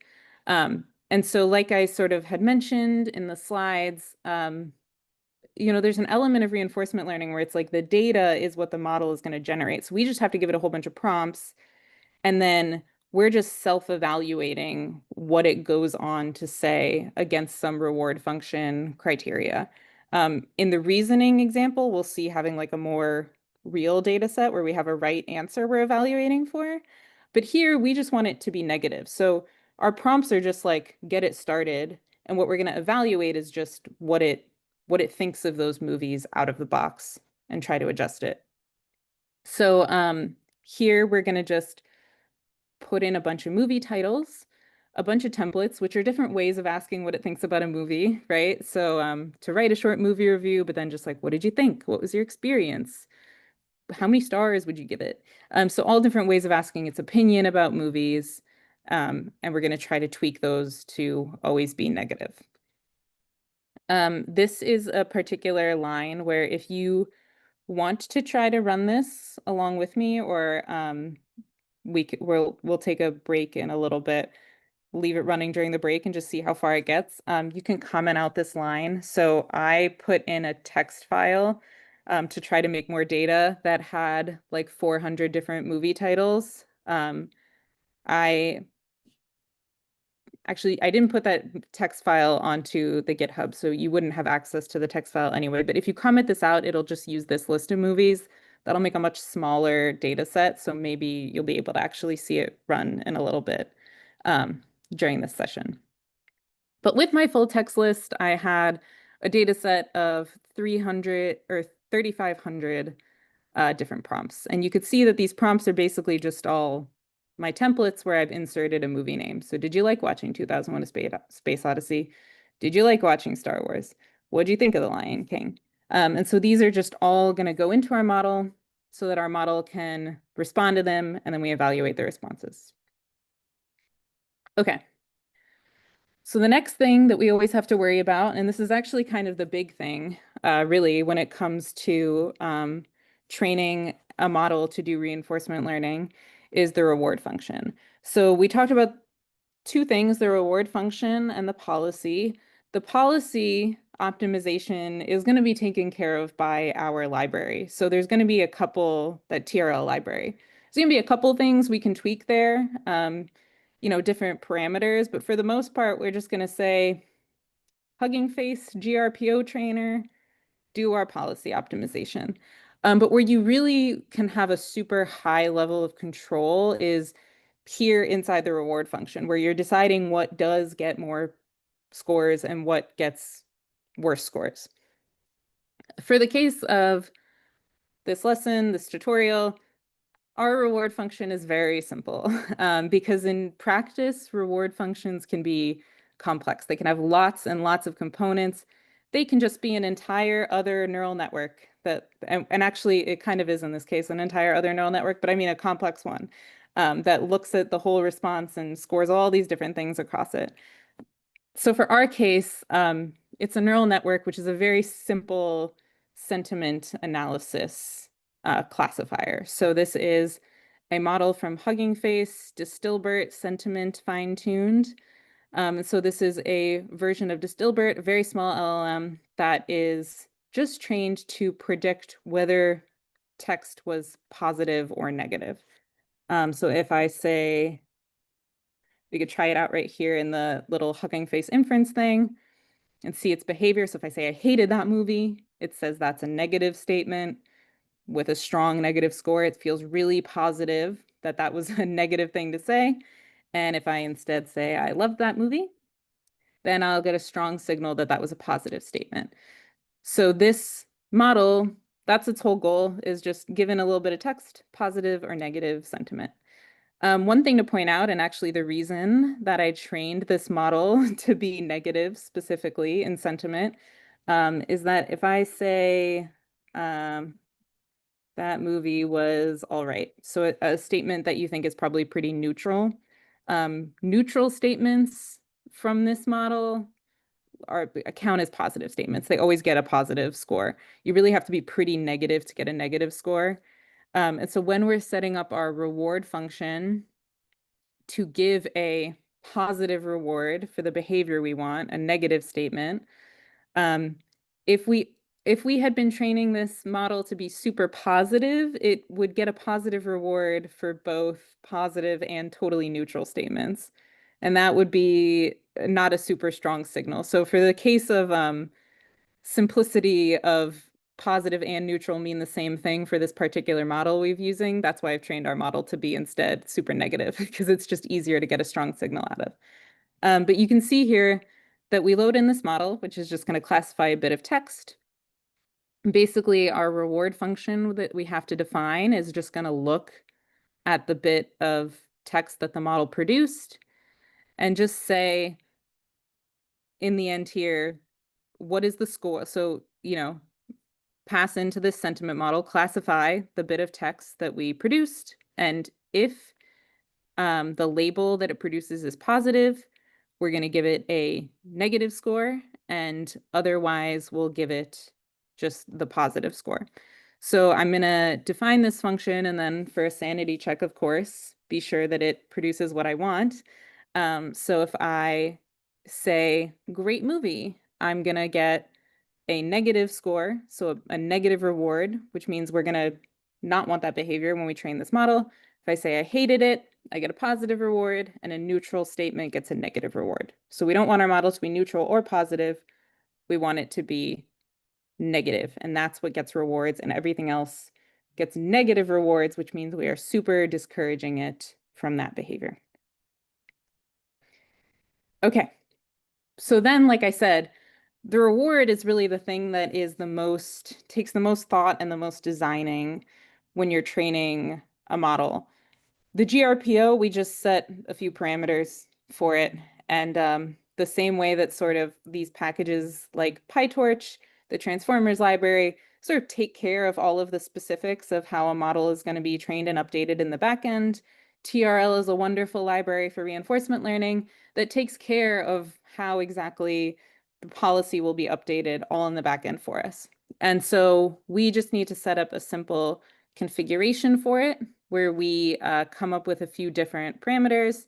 And so like I sort of had mentioned in the slides, there's an element of reinforcement learning where it's like the data is what the model is going to generate. So we just have to give it a whole bunch of prompts, and then we're just self-evaluating what it goes on to say against some reward function criteria. In the reasoning example, we'll see having like a more real data set where we have a right answer we're evaluating for. But here we just want it to be negative. So our prompts are just like get it started. And what we're going to evaluate is just what it thinks of those movies out of the box and try to adjust it. So here we're going to just put in a bunch of movie titles, a bunch of templates, which are different ways of asking what it thinks about a movie, right? So to write a short movie review, but then just like, what did you think? What was your experience? How many stars would you give it? So all different ways of asking its opinion about movies. And we're going to try to tweak those to always be negative. This is a particular line where if you want to try to run this along with me, or we'll take a break in a little bit, leave it running during the break and just see how far it gets. You can comment out this line. So I put in a text file to try to make more data that had like 400 different movie titles. I didn't put that text file onto the GitHub, so you wouldn't have access to the text file anyway. But if you comment this out, it'll just use this list of movies. That'll make a much smaller data set, so maybe you'll be able to actually see it run in a little bit during this session. But with my full text list, I had a data set of 300 or 3,500 different prompts. And you could see that these prompts are basically just all my templates where I've inserted a movie name. So did you like watching 2001: A Space Odyssey? Did you like watching Star Wars? What do you think of The Lion King? And so these are just all going to go into our model so that our model can respond to them, and then we evaluate the responses. Okay. So the next thing that we always have to worry about, and this is actually kind of the big thing, really, when it comes to training a model to do reinforcement learning, is the reward function. So we talked about two things, the reward function and the policy. The policy optimization is going to be taken care of by our library. So there's going to be a couple, that TRL library. There's going to be a couple things we can tweak there, different parameters, but for the most part, we're just going to say, Hugging Face GRPO trainer, do our policy optimization. But where you really can have a super high level of control is here inside the reward function, where you're deciding what does get more scores and what gets worse scores. For the case of this lesson, this tutorial, our reward function is very simple because in practice, reward functions can be complex. They can have lots and lots of components. They can just be an entire other neural network and actually it kind of is in this case, an entire other neural network, but I mean a complex one that looks at the whole response and scores all these different things across it. So for our case, it's a neural network, which is a very simple sentiment analysis classifier. So this is a model from Hugging Face, Distilbert, sentiment fine-tuned. So this is a version of Distilbert, a very small LLM that is just trained to predict whether text was positive or negative. So if I say, we could try it out right here in the little Hugging Face inference thing and see its behavior. So if I say I hated that movie, it says that's a negative statement with a strong negative score. It feels really positive that that was a negative thing to say. And if I instead say I loved that movie, then I'll get a strong signal that that was a positive statement. So this model That's its whole goal, is just given a little bit of text, positive or negative sentiment. One thing to point out, and actually the reason that I trained this model to be negative specifically in sentiment, is that if I say um, that movie was all right, so a statement that you think is probably pretty neutral, neutral statements from this model are count as positive statements. They always get a positive score. You really have to be pretty negative to get a negative score. And so when we're setting up our reward function to give a positive reward for the behavior we want, a negative statement, um, if we had been training this model to be super positive, it would get a positive reward for both positive and totally neutral statements. And that would be not a super strong signal. So for the case of simplicity of positive and neutral mean the same thing for this particular model we've using, that's why I've trained our model to be instead super negative, because it's just easier to get a strong signal out of. But you can see here that we load in this model, which is just going to classify a bit of text. Basically, our reward function that we have to define is just going to look at the bit of text that the model produced and just say, in the end here, what is the score? So, pass into this sentiment model, classify the bit of text that we produced, and if the label that it produces is positive, we're going to give it a negative score, and otherwise we'll give it just the positive score. So I'm going to define this function, and then for a sanity check, of course, be sure that it produces what I want. So if I say great movie, I'm going to get a negative score, so a negative reward, which means we're going to not want that behavior when we train this model. If I say I hated it, I get a positive reward, and a neutral statement gets a negative reward. So we don't want our model to be neutral or positive. We want it to be negative, and that's what gets rewards, and everything else gets negative rewards, which means we are super discouraging it from that behavior. Okay, so then, like I said, the reward is really the thing that is takes the most thought and the most designing when you're training a model. The GRPO, we just set a few parameters for it. And the same way that sort of these packages like PyTorch, the transformers library, sort of take care of all of the specifics of how a model is going to be trained and updated in the backend. TRL is a wonderful library for reinforcement learning that takes care of how exactly the policy will be updated all in the backend for us. And so we just need to set up a simple configuration for it where we come up with a few different parameters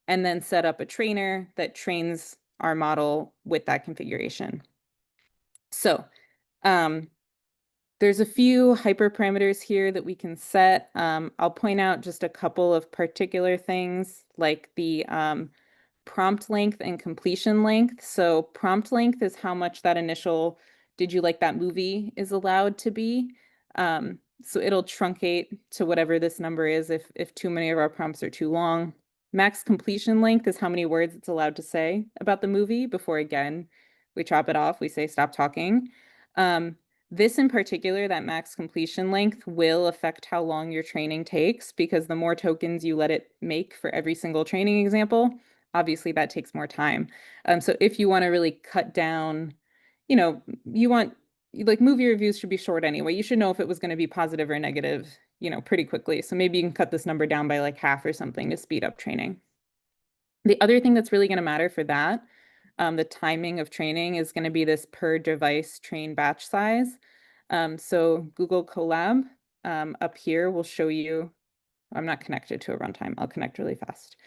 and then set up a trainer that trains our model with that configuration. So there's a few hyperparameters here that we can set. I'll point out just a couple of particular things like the prompt length and completion length. So prompt length is how much that initial "did you like that movie" is allowed to be. So it'll truncate to whatever this number is if too many of our prompts are too long. Max completion length is how many words it's allowed to say about the movie before, again, we chop it off, we say stop talking. This in particular, that max completion length, will affect how long your training takes, because the more tokens you let it make for every single training example, obviously that takes more time. So if you want to really cut down, like movie reviews should be short anyway. You should know if it was going to be positive or negative, pretty quickly. So maybe you can cut this number down by like half or something to speed up training. The other thing that's really going to matter for that, the timing of training, is going to be this per device train batch size. So Google Colab up here will show you, I'm not connected to a runtime. I'll connect really fast.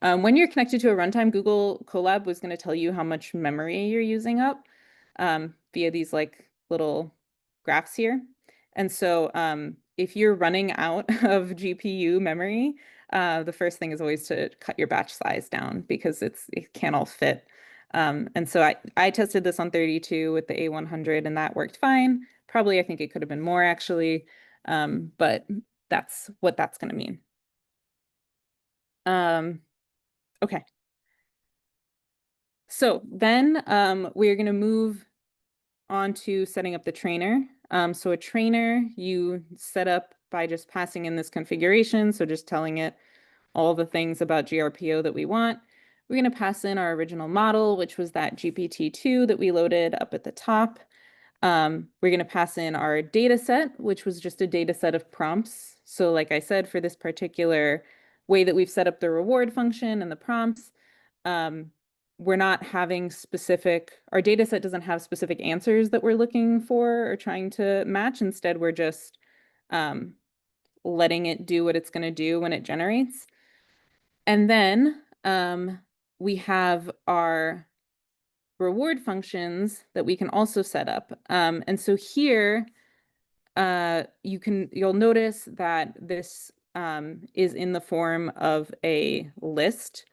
When you're connected to a runtime, Google Colab was going to tell you how much memory you're using up via these like little graphs here. And so if you're running out of GPU memory, the first thing is always to cut your batch size down, because it can't all fit. And so I tested this on 32 with the A100, and that worked fine. Probably, I think it could have been more actually, but that's what that's going to mean. Okay. So then we're going to move on to setting up the trainer. So a trainer you set up by just passing in this configuration, so just telling it all the things about GRPO that we want. We're going to pass in our original model, which was that GPT-2 that we loaded up at the top. We're going to pass in our data set, which was just a data set of prompts. So like I said, for this particular way that we've set up the reward function and the prompts, um, we're not having our data set doesn't have specific answers that we're looking for or trying to match. Instead, we're just um, letting it do what it's going to do when it generates. And then we have our reward functions that we can also set up. And so here, you'll notice that this is in the form of a list.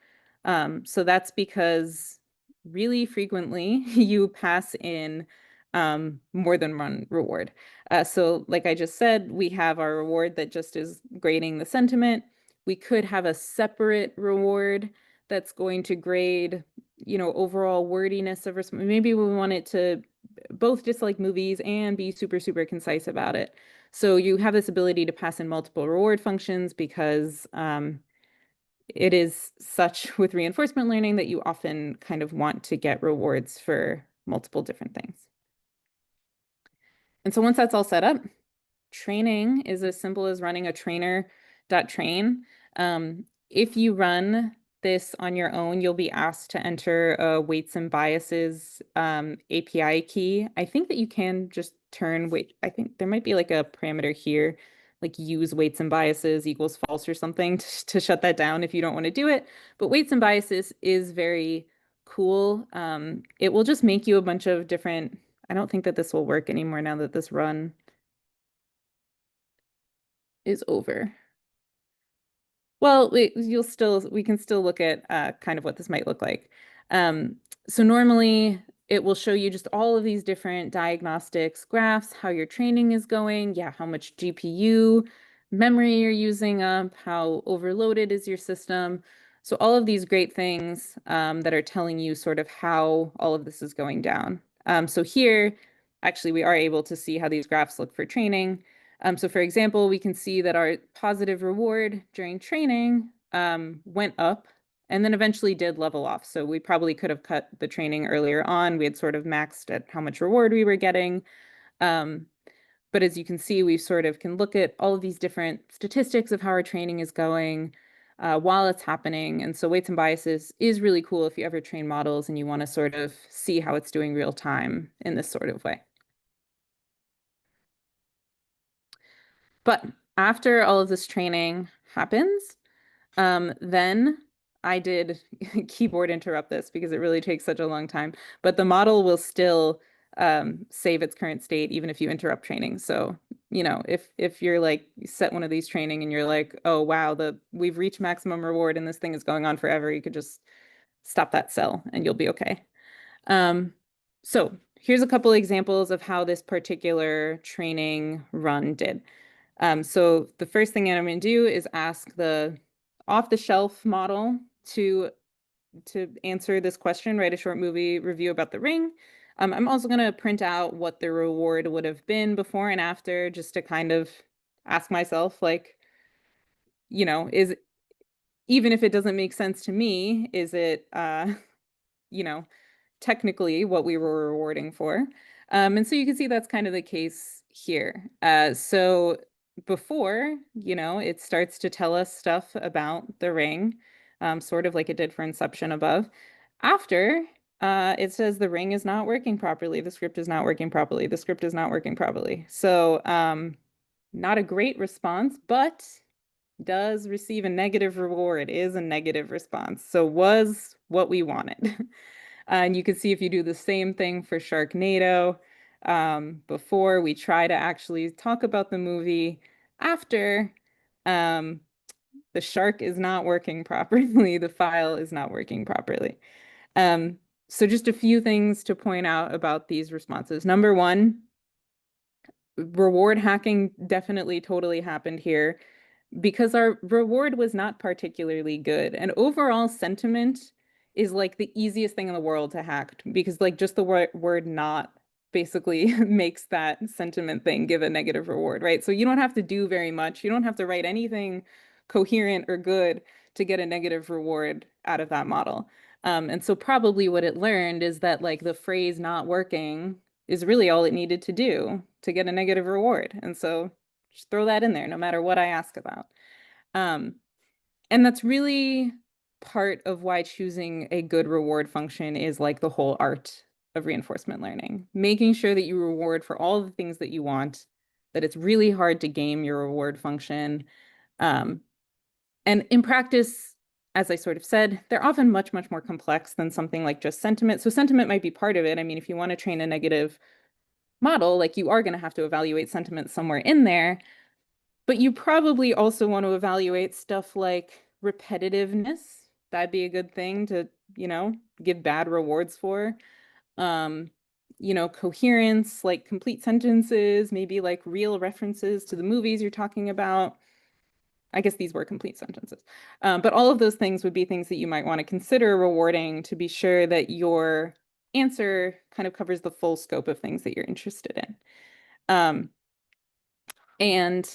So that's because really frequently you pass in more than one reward. So like I just said, we have our reward that just is grading the sentiment. We could have a separate reward that's going to grade, overall wordiness of response. Maybe we want it to both dislike movies and be super, super concise about it. So you have this ability to pass in multiple reward functions because it is such with reinforcement learning that you often kind of want to get rewards for multiple different things. And so once that's all set up, training is as simple as running a trainer.train. If you run this on your own, you'll be asked to enter a weights and biases API key. I think that you can just I think there might be like a parameter here, like use weights and biases equals false or something to shut that down if you don't want to do it. But weights and biases is very cool. It will just make you a bunch of different, I don't think that this will work anymore now that this run is over. Well, we can still look at kind of what this might look like. So normally it will show you just all of these different diagnostics graphs, how your training is going, yeah, how much GPU memory you're using up, how overloaded is your system. So all of these great things that are telling you sort of how all of this is going down. So here, actually, we are able to see how these graphs look for training. So for example, we can see that our positive reward during training went up and then eventually did level off. So we probably could have cut the training earlier on. We had sort of maxed at how much reward we were getting. Um, but as you can see, we sort of can look at all of these different statistics of how our training is going while it's happening. And so weights and biases is really cool if you ever train models and you want to sort of see how it's doing real time in this sort of way. But after all of this training happens, then I did keyboard interrupt this because it really takes such a long time, but the model will still save its current state even if you interrupt training. So, if you're like you set one of these training and you're like, oh wow, we've reached maximum reward and this thing is going on forever, you could just stop that cell and you'll be okay. So here's a couple examples of how this particular training run did. So the first thing I'm going to do is ask the off-the-shelf model to answer this question, write a short movie review about The Ring. I'm also going to print out what the reward would have been before and after, just to kind of ask myself, like, is even if it doesn't make sense to me, is it, you know, technically what we were rewarding for? And so you can see that's kind of the case here. So before, it starts to tell us stuff about the ring, sort of like it did for Inception above. After, it says the ring is not working properly. The script is not working properly. The script is not working properly. So not a great response, but does receive a negative reward, is a negative response. So was what we wanted. And you can see if you do the same thing for Sharknado, before we try to actually talk about the movie, after the shark is not working properly, the file is not working properly. So just a few things to point out about these responses. Number one, reward hacking definitely totally happened here because our reward was not particularly good. And overall sentiment is like the easiest thing in the world to hack because like just the word not basically makes that sentiment thing give a negative reward, right? So you don't have to do very much. You don't have to write anything coherent or good to get a negative reward out of that model. And so probably what it learned is that like the phrase not working is really all it needed to do to get a negative reward. And so just throw that in there no matter what I ask about. Um, and that's really part of why choosing a good reward function is like the whole art of reinforcement learning. Making sure that you reward for all the things that you want, that it's really hard to game your reward function. Um, and in practice, as I sort of said, they're often much, much more complex than something like just sentiment. So sentiment might be part of it. I mean, if you want to train a negative model, like you are going to have to evaluate sentiment somewhere in there. But you probably also want to evaluate stuff like repetitiveness. That'd be a good thing to, you know, give bad rewards for. Um, Coherence, like complete sentences, maybe like real references to the movies you're talking about. I guess these were complete sentences. But all of those things would be things that you might want to consider rewarding to be sure that your answer kind of covers the full scope of things that you're interested in. Um, and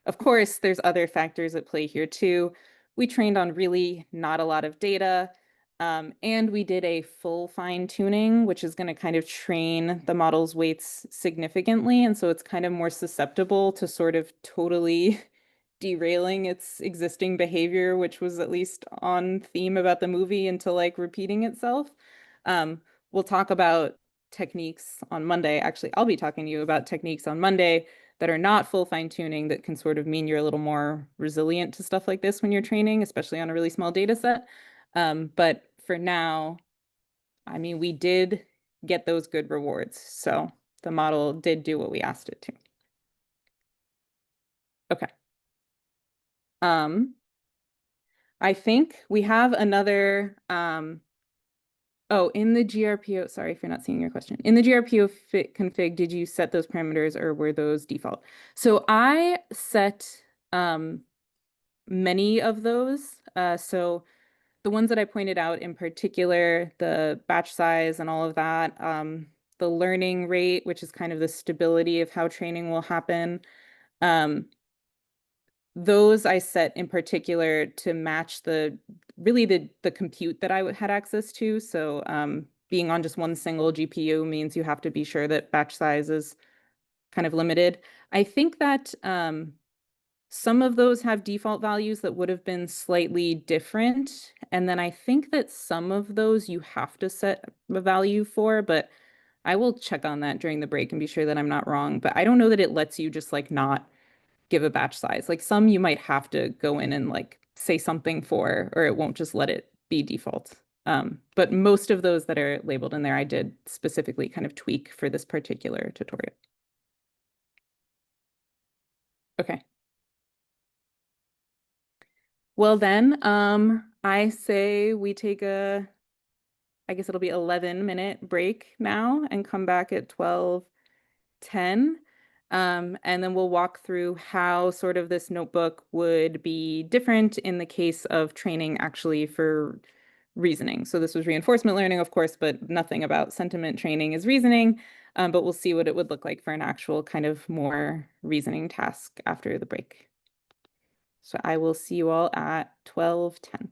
Of course, there's other factors at play here too. We trained on really not a lot of data, and we did a full fine tuning, which is going to kind of train the model's weights significantly. And so it's kind of more susceptible to sort of totally derailing its existing behavior, which was at least on theme about the movie into like repeating itself. We'll talk about techniques on Monday. Actually, I'll be talking to you about techniques on Monday that are not full fine tuning that can sort of mean you're a little more resilient to stuff like this when you're training, especially on a really small data set. But for now, I mean, we did get those good rewards. So the model did do what we asked it to. Okay. Um, I think we have another, oh, in the GRPO, sorry if you're not seeing your question. In the GRPO fit config, did you set those parameters or were those default? So I set many of those. So the ones that I pointed out in particular, the batch size and all of that, the learning rate, which is kind of the stability of how training will happen. Um, those I set in particular to match the compute that I had access to. So being on just one single GPU means you have to be sure that batch size is kind of limited. I think that some of those have default values that would have been slightly different. And then I think that some of those you have to set a value for, but I will check on that during the break and be sure that I'm not wrong. But I don't know that it lets you just like not give a batch size. Like some you might have to go in and like say something for, or it won't just let it be default. But most of those that are labeled in there, I did specifically kind of tweak for this particular tutorial. Okay. Well then, I say we take I guess it'll be 11-minute break now and come back at 12:10. And then we'll walk through how sort of this notebook would be different in the case of training actually for reasoning. So this was reinforcement learning, of course, but nothing about sentiment training is reasoning. But we'll see what it would look like for an actual kind of more reasoning task after the break. So I will see you all at 12:10.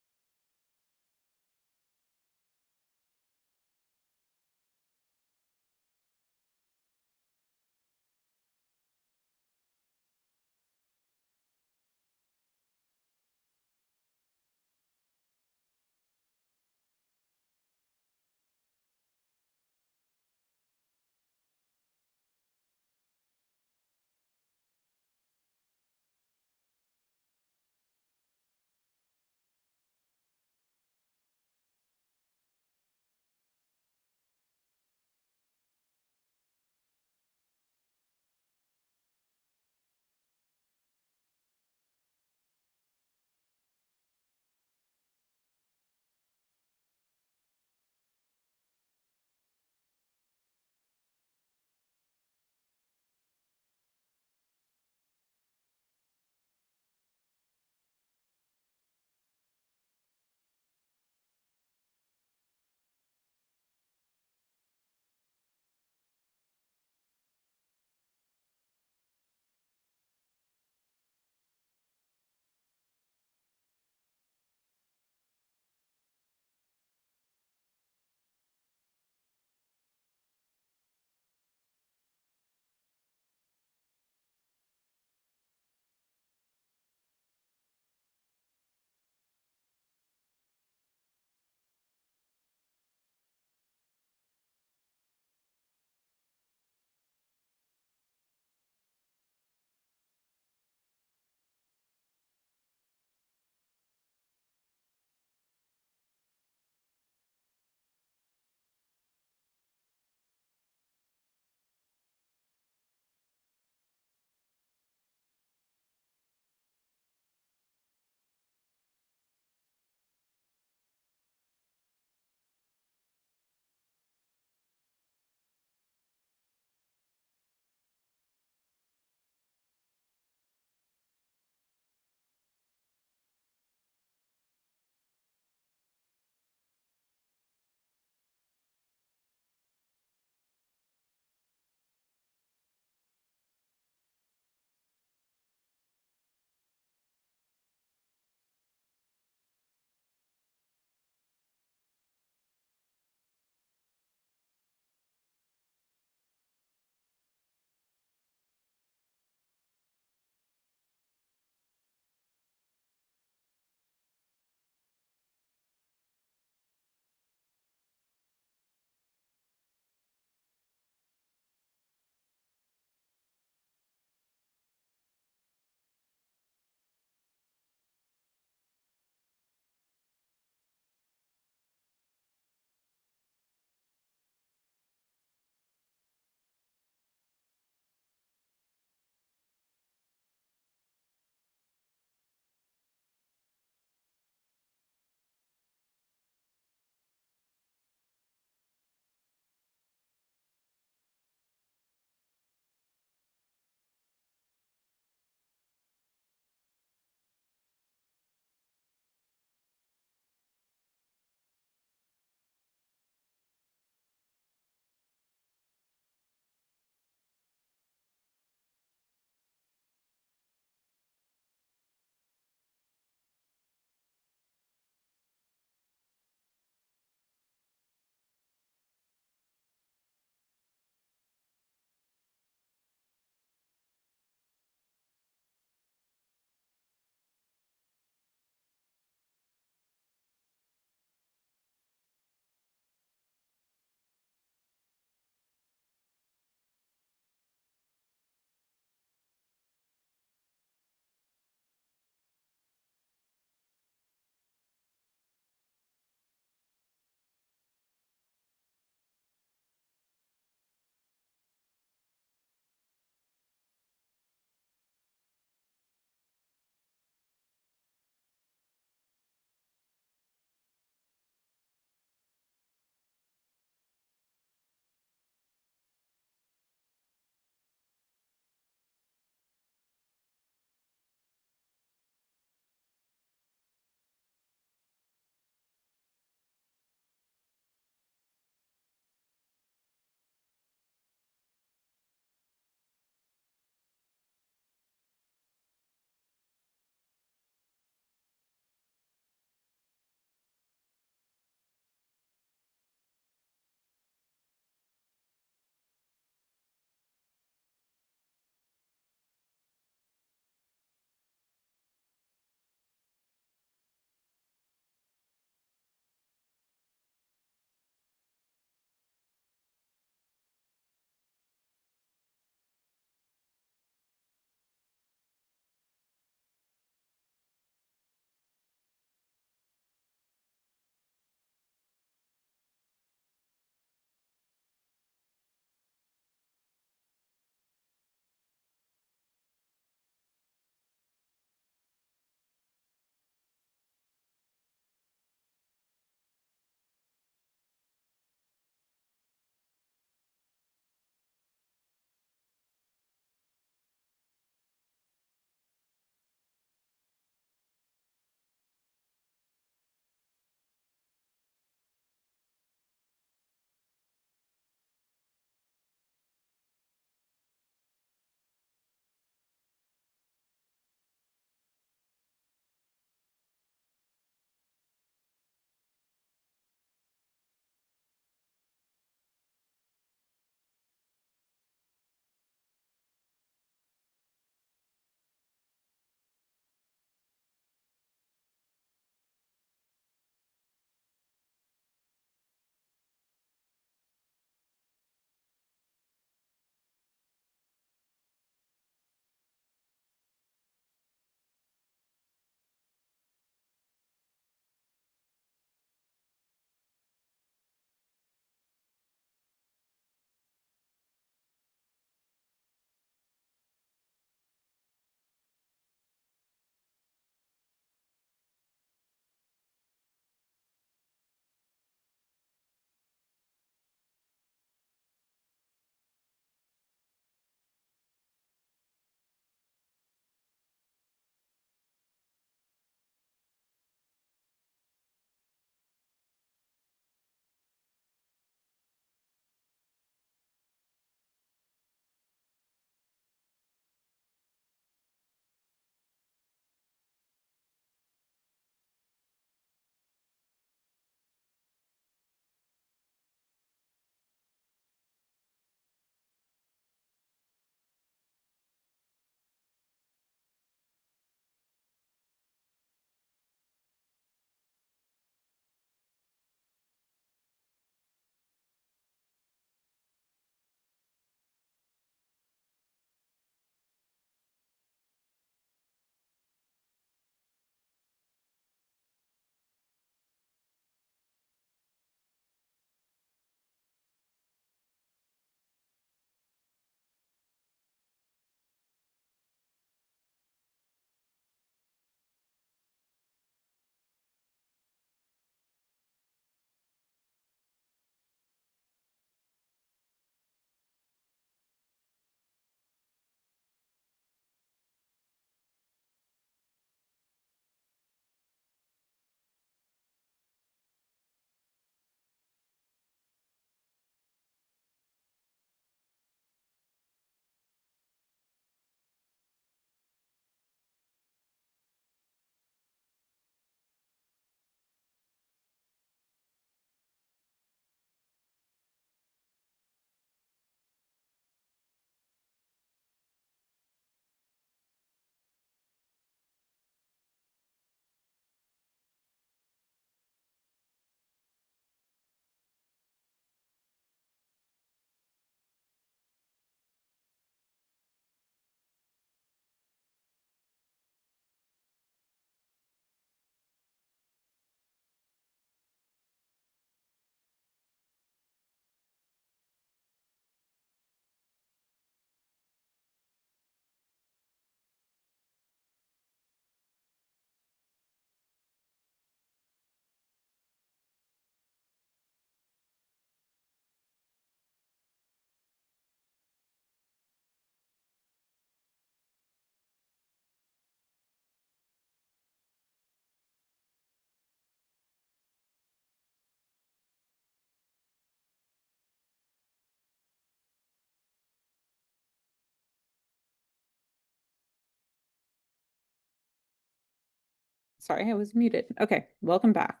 Sorry, I was muted. Okay, welcome back.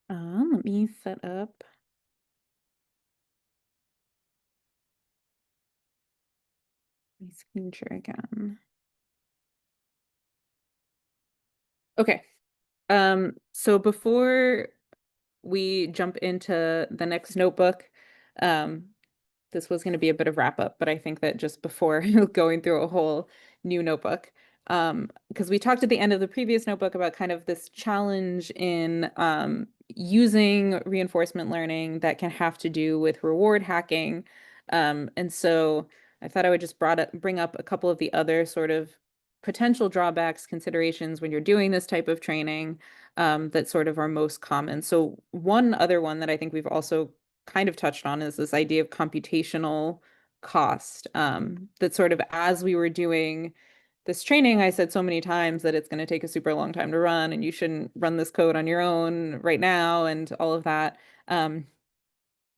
Let me set up my screen share again. Okay. So before we jump into the next notebook, um, this was going to be a bit of wrap up, but I think that just before going through a whole new notebook, because we talked at the end of the previous notebook about kind of this challenge in using reinforcement learning that can have to do with reward hacking. And so I thought I would just bring up a couple of the other sort of potential drawbacks, considerations when you're doing this type of training that sort of are most common. So one other one that I think we've also kind of touched on is this idea of computational cost. That sort of as we were doing this training, I said so many times that it's going to take a super long time to run and you shouldn't run this code on your own right now and all of that. Um,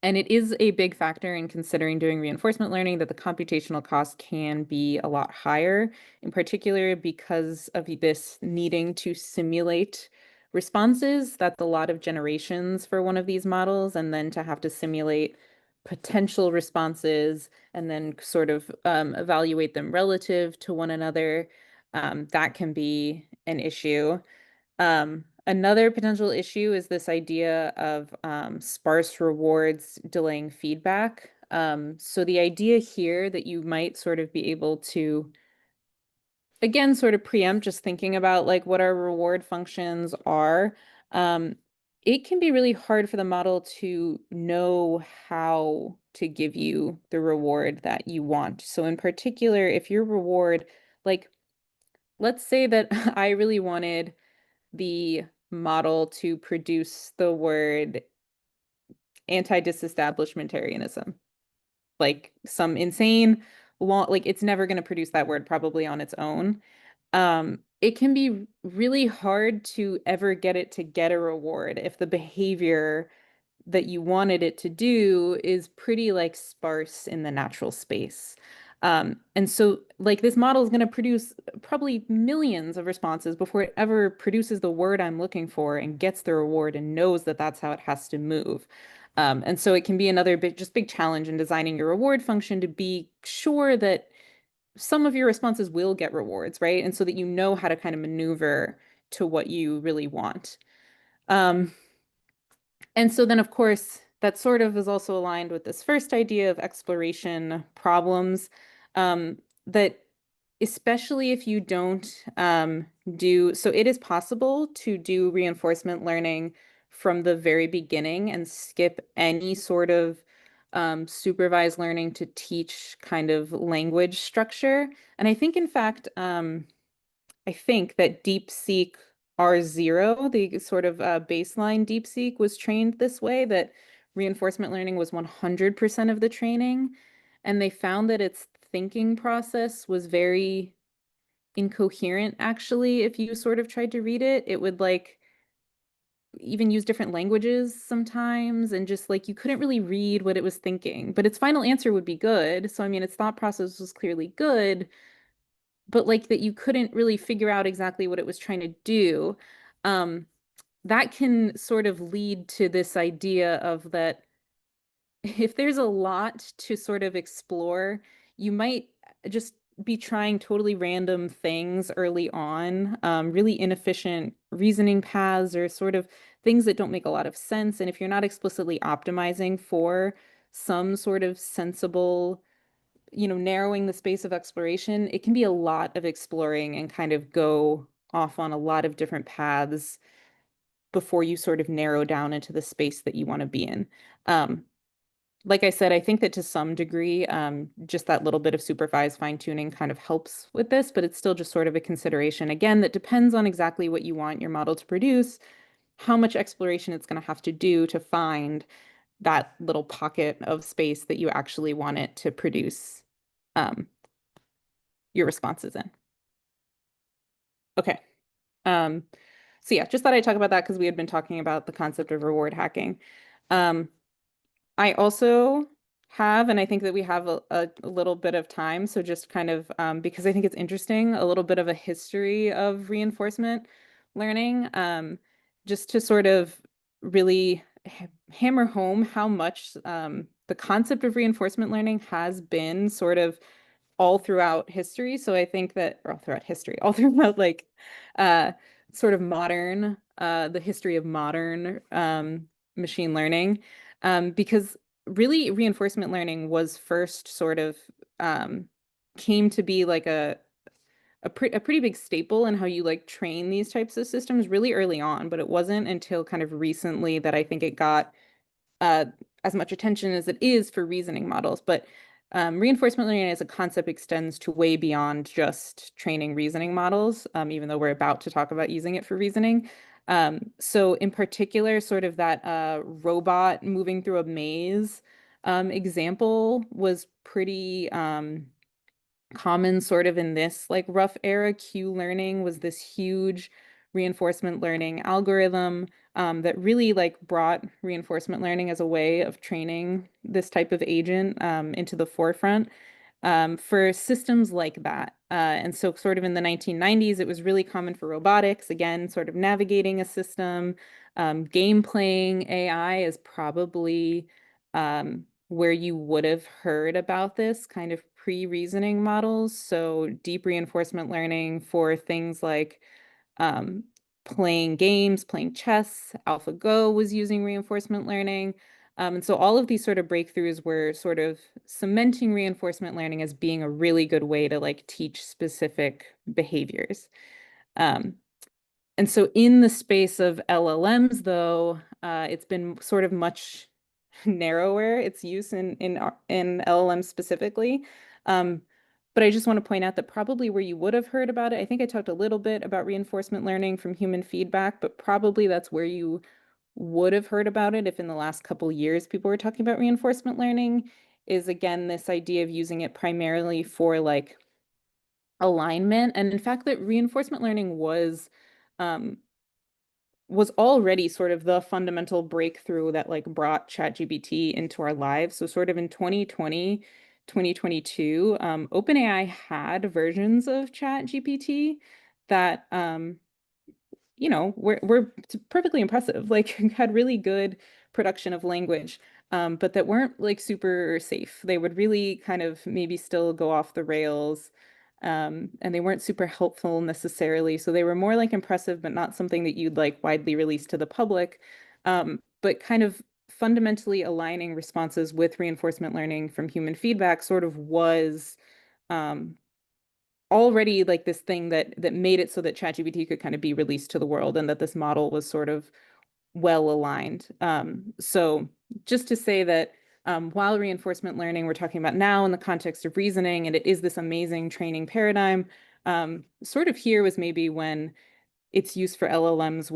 and it is a big factor in considering doing reinforcement learning that the computational cost can be a lot higher, in particular because of this needing to simulate responses. That's a lot of generations for one of these models, and then to have to simulate potential responses and then sort of evaluate them relative to one another. That can be an issue. Another potential issue is this idea of sparse rewards delaying feedback. So the idea here that you might sort of be able to, again, sort of preempt just thinking about like what our reward functions are. Um, it can be really hard for the model to know how to give you the reward that you want. So in particular, if your reward, like, let's say that I really wanted the model to produce the word anti-disestablishmentarianism. Like some insane long, like it's never going to produce that word probably on its own. It can be really hard to ever get it to get a reward if the behavior that you wanted it to do is pretty like sparse in the natural space. And so like this model is going to produce probably millions of responses before it ever produces the word I'm looking for and gets the reward and knows that that's how it has to move. And so it can be another big challenge in designing your reward function to be sure that some of your responses will get rewards, right? And so that you know how to kind of maneuver to what you really want. Um, and so then, of course, that sort of is also aligned with this first idea of exploration problems, that especially if you don't so it is possible to do reinforcement learning from the very beginning and skip any sort of supervised learning to teach kind of language structure. And I think, in fact, I think that DeepSeek R0, the sort of baseline DeepSeek, was trained this way, that reinforcement learning was 100% of the training. And they found that its thinking process was very incoherent, actually. If you sort of tried to read it, it would like even use different languages sometimes, and just like you couldn't really read what it was thinking. But its final answer would be good. So, I mean, its thought process was clearly good, but like that you couldn't really figure out exactly what it was trying to do. Um, that can sort of lead to this idea of that if there's a lot to sort of explore, you might just be trying totally random things early on, really inefficient reasoning paths or sort of things that don't make a lot of sense. And if you're not explicitly optimizing for some sort of sensible, narrowing the space of exploration, it can be a lot of exploring and kind of go off on a lot of different paths before you sort of narrow down into the space that you want to be in. Um, like I said, I think that to some degree, just that little bit of supervised fine tuning kind of helps with this, but it's still just sort of a consideration. Again, that depends on exactly what you want your model to produce, how much exploration it's going to have to do to find that little pocket of space that you actually want it to produce um, your responses in. Okay. Um, so yeah, just thought I'd talk about that because we had been talking about the concept of reward hacking. Um, I also have, and I think that we have a little bit of time. So just kind of because I think it's interesting, a little bit of a history of reinforcement learning, just to sort of really hammer home how much the concept of reinforcement learning has been sort of all throughout history. So I think that, or all throughout history, all throughout like uh, sort of modern, the history of modern machine learning, because really reinforcement learning was first sort of um, came to be like a pretty big staple in how you like train these types of systems really early on, but it wasn't until kind of recently that I think it got uh, as much attention as it is for reasoning models. But reinforcement learning as a concept extends to way beyond just training reasoning models, even though we're about to talk about using it for reasoning. So in particular, sort of that robot moving through a maze example was pretty common sort of in this like rough era. Q-learning was this huge reinforcement learning algorithm that really like brought reinforcement learning as a way of training this type of agent into the forefront for systems like that. And so sort of in the 1990s, it was really common for robotics, again, sort of navigating a system. Game playing AI is probably where you would have heard about this kind of pre-reasoning models. So deep reinforcement learning for things like um, playing games, playing chess. AlphaGo was using reinforcement learning. And so all of these sort of breakthroughs were sort of cementing reinforcement learning as being a really good way to like teach specific behaviors. Um, and so in the space of LLMs, though, it's been sort of much narrower, its use in LLMs specifically. Um, but I just want to point out that probably where you would have heard about it, I think I talked a little bit about reinforcement learning from human feedback, but probably that's where you would have heard about it if in the last couple years people were talking about reinforcement learning, is again this idea of using it primarily for like alignment. And in fact, that reinforcement learning um, was already sort of the fundamental breakthrough that like brought ChatGPT into our lives. So sort of in 2020, 2022, OpenAI had versions of ChatGPT that were perfectly impressive, like had really good production of language, but that weren't like super safe. They would really kind of maybe still go off the rails, and they weren't super helpful necessarily. So they were more like impressive, but not something that you'd like widely release to the public. But kind of fundamentally aligning responses with reinforcement learning from human feedback sort of was um, already like this thing that made it so that ChatGPT could kind of be released to the world and that this model was sort of well aligned. So just to say that while reinforcement learning we're talking about now in the context of reasoning, and it is this amazing training paradigm, sort of here was maybe when its use for LLMs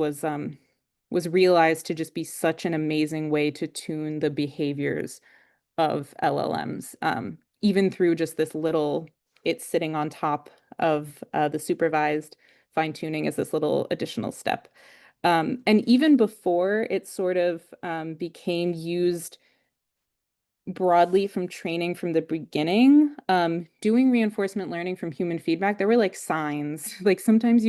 was realized to just be such an amazing way to tune the behaviors of LLMs, even through just this little, it's sitting on top of the supervised fine tuning as this little additional step. And even before it sort of became used broadly from training from the beginning, doing reinforcement learning from human feedback, there were like signs. Like sometimes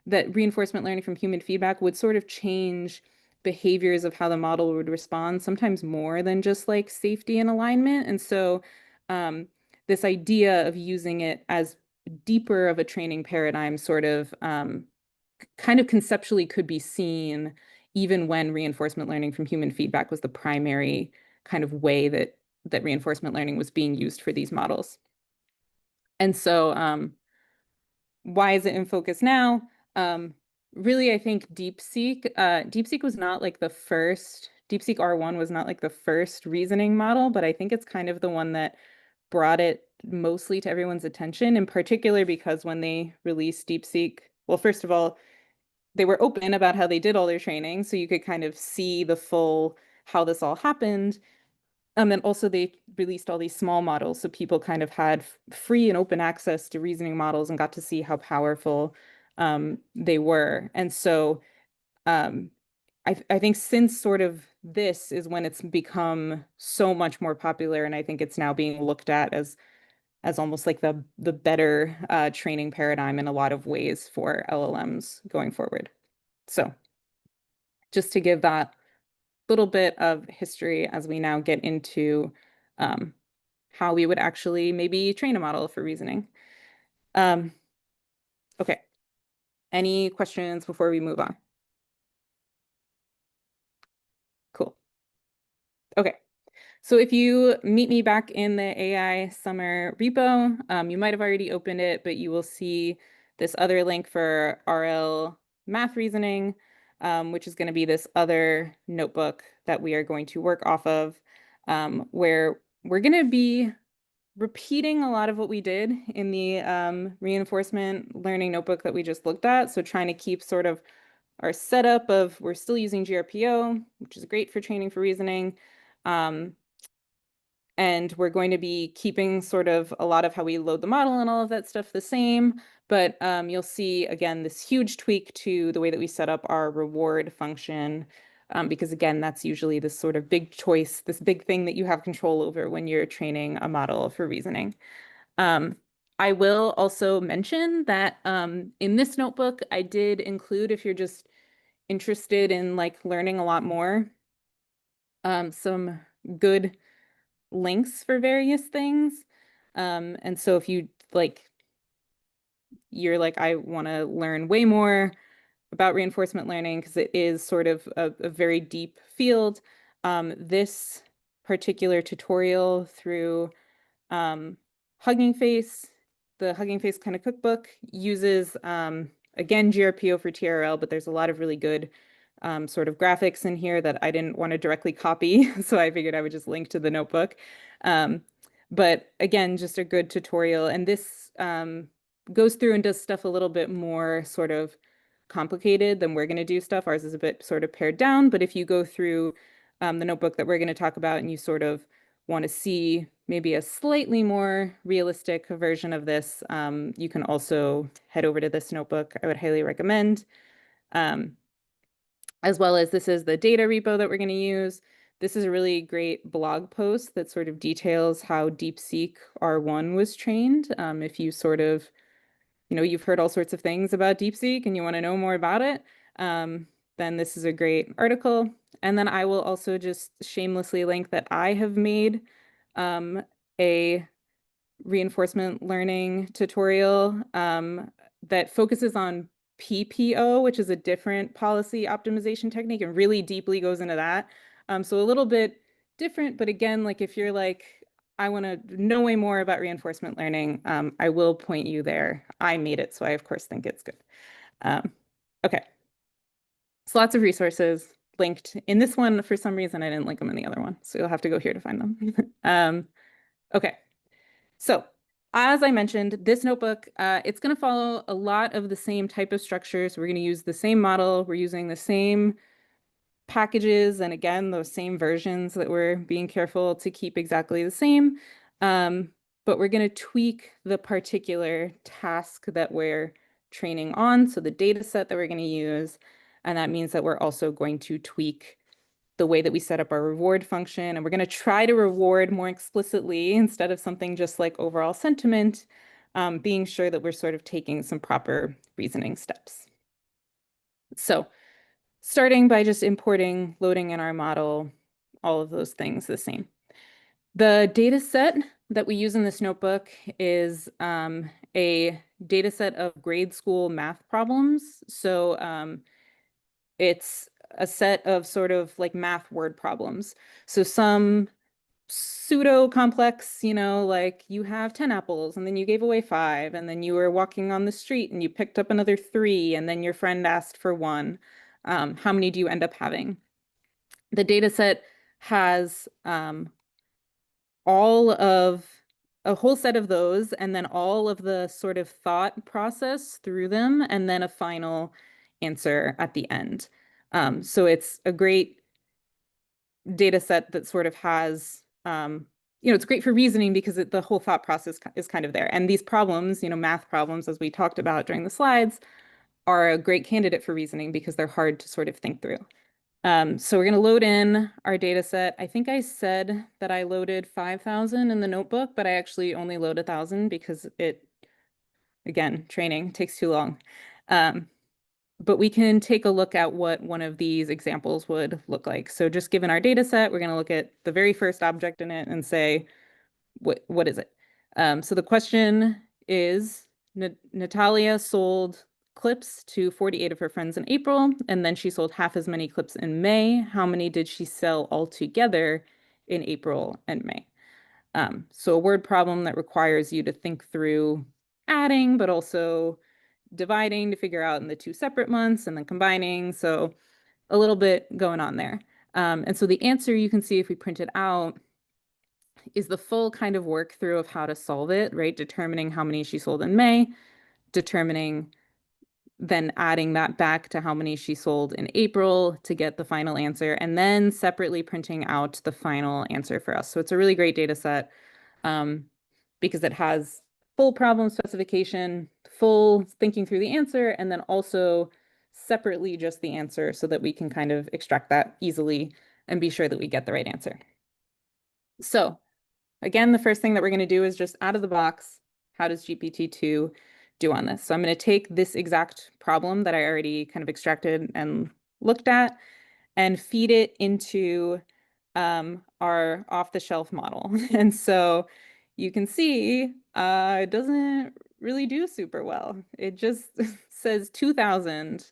that reinforcement learning from human feedback would sort of change behaviors of how the model would respond, sometimes more than just like safety and alignment. And so um, this idea of using it as deeper of a training paradigm sort of kind of conceptually could be seen even when reinforcement learning from human feedback was the primary kind of way that reinforcement learning was being used for these models. And so why is it in focus now? Really, I think DeepSeek was not like the first, DeepSeek R1 was not like the first reasoning model, but I think it's kind of the one that brought it mostly to everyone's attention, in particular because when they released DeepSeek, well, first of all, they were open about how they did all their training, so you could kind of see the full how this all happened. And then also they released all these small models, so people kind of had free and open access to reasoning models and got to see how powerful they were. And so um, I think since sort of this is when it's become so much more popular, and I think it's now being looked at as almost like the better training paradigm in a lot of ways for LLMs going forward. So just to give that little bit of history as we now get into um, how we would actually maybe train a model for reasoning. Um, okay, any questions before we move on? Cool. Okay. So if you meet me back in the AI summer repo, you might have already opened it, but you will see this other link for RL math reasoning, which is going to be this other notebook that we are going to work off of, where we're going to be repeating a lot of what we did in the reinforcement learning notebook that we just looked at. So trying to keep sort of our setup of we're still using GRPO, which is great for training for reasoning. Um, and we're going to be keeping sort of a lot of how we load the model and all of that stuff the same. But you'll see, again, this huge tweak to the way that we set up our reward function. Because again, that's usually this sort of big choice, this big thing that you have control over when you're training a model for reasoning. Um, I will also mention that in this notebook, I did include, if you're just interested in like learning a lot more, some good links for various things. And so if you like, you're like, I want to learn way more about reinforcement learning because it is sort of a very deep field. This particular tutorial through um, Hugging Face, the Hugging Face kind of cookbook uses, again, GRPO for TRL, but there's a lot of really good sort of graphics in here that I didn't want to directly copy, so I figured I would just link to the notebook. Um, but again, just a good tutorial. And this goes through and does stuff a little bit more sort of complicated than we're going to do stuff. Ours is a bit sort of pared down, but if you go through the notebook that we're going to talk about and you sort of want to see maybe a slightly more realistic version of this, you can also head over to this notebook. I would highly recommend. Um, as well as this is the data repo that we're going to use. This is a really great blog post that sort of details how DeepSeek R1 was trained. If you sort of, you've heard all sorts of things about DeepSeek and you want to know more about it, um, then this is a great article. And then I will also just shamelessly link that I have made a reinforcement learning tutorial that focuses on PPO, which is a different policy optimization technique and really deeply goes into that. So a little bit different, but again, like if you're like, I want to know way more about reinforcement learning, I will point you there. I made it, so I of course think it's good. Okay, so lots of resources linked. In this one, for some reason, I didn't link them in the other one, so you'll have to go here to find them. Okay. So, as I mentioned, this notebook, it's going to follow a lot of the same type of structures. We're going to use the same model. We're using the same packages. And again, those same versions that we're being careful to keep exactly the same. But we're going to tweak the particular task that we're training on. So the data set that we're going to use. And that means that we're also going to tweak the way that we set up our reward function. And we're going to try to reward more explicitly instead of something just like overall sentiment, being sure that we're sort of taking some proper reasoning steps. So starting by just importing, loading in our model, all of those things the same. The data set that we use in this notebook is a data set of grade school math problems. So it's a set of sort of like math word problems. So some pseudo complex, like you have 10 apples and then you gave away 5 and then you were walking on the street and you picked up another 3 and then your friend asked for 1. How many do you end up having? The data set has all of a whole set of those and then all of the sort of thought process through them and then a final answer at the end. So it's a great data set that sort of has, it's great for reasoning because the whole thought process is kind of there. And these problems, math problems, as we talked about during the slides, are a great candidate for reasoning because they're hard to sort of think through. So we're going to load in our data set. I think I said that I loaded 5,000 in the notebook, but I actually only load 1,000 because again, training takes too long. Um, but we can take a look at what one of these examples would look like. So just given our data set, we're going to look at the very first object in it and say, what is it? So the question is, Natalia sold clips to 48 of her friends in April, and then she sold half as many clips in May. How many did she sell altogether in April and May? So a word problem that requires you to think through adding, but also dividing to figure out in the two separate months and then combining. So a little bit going on there. And so the answer you can see if we print it out is the full kind of work through of how to solve it, right? Determining how many she sold in May, determining then adding that back to how many she sold in April to get the final answer, and then separately printing out the final answer for us. So it's a really great data set um, because it has full problem specification, full thinking through the answer, and then also separately just the answer so that we can kind of extract that easily and be sure that we get the right answer. So again, the first thing that we're going to do is just out of the box, how does GPT-2 do on this? So I'm going to take this exact problem that I already kind of extracted and looked at and feed it into our off-the-shelf model. And so you can see it doesn't really do super well. It just says 2,000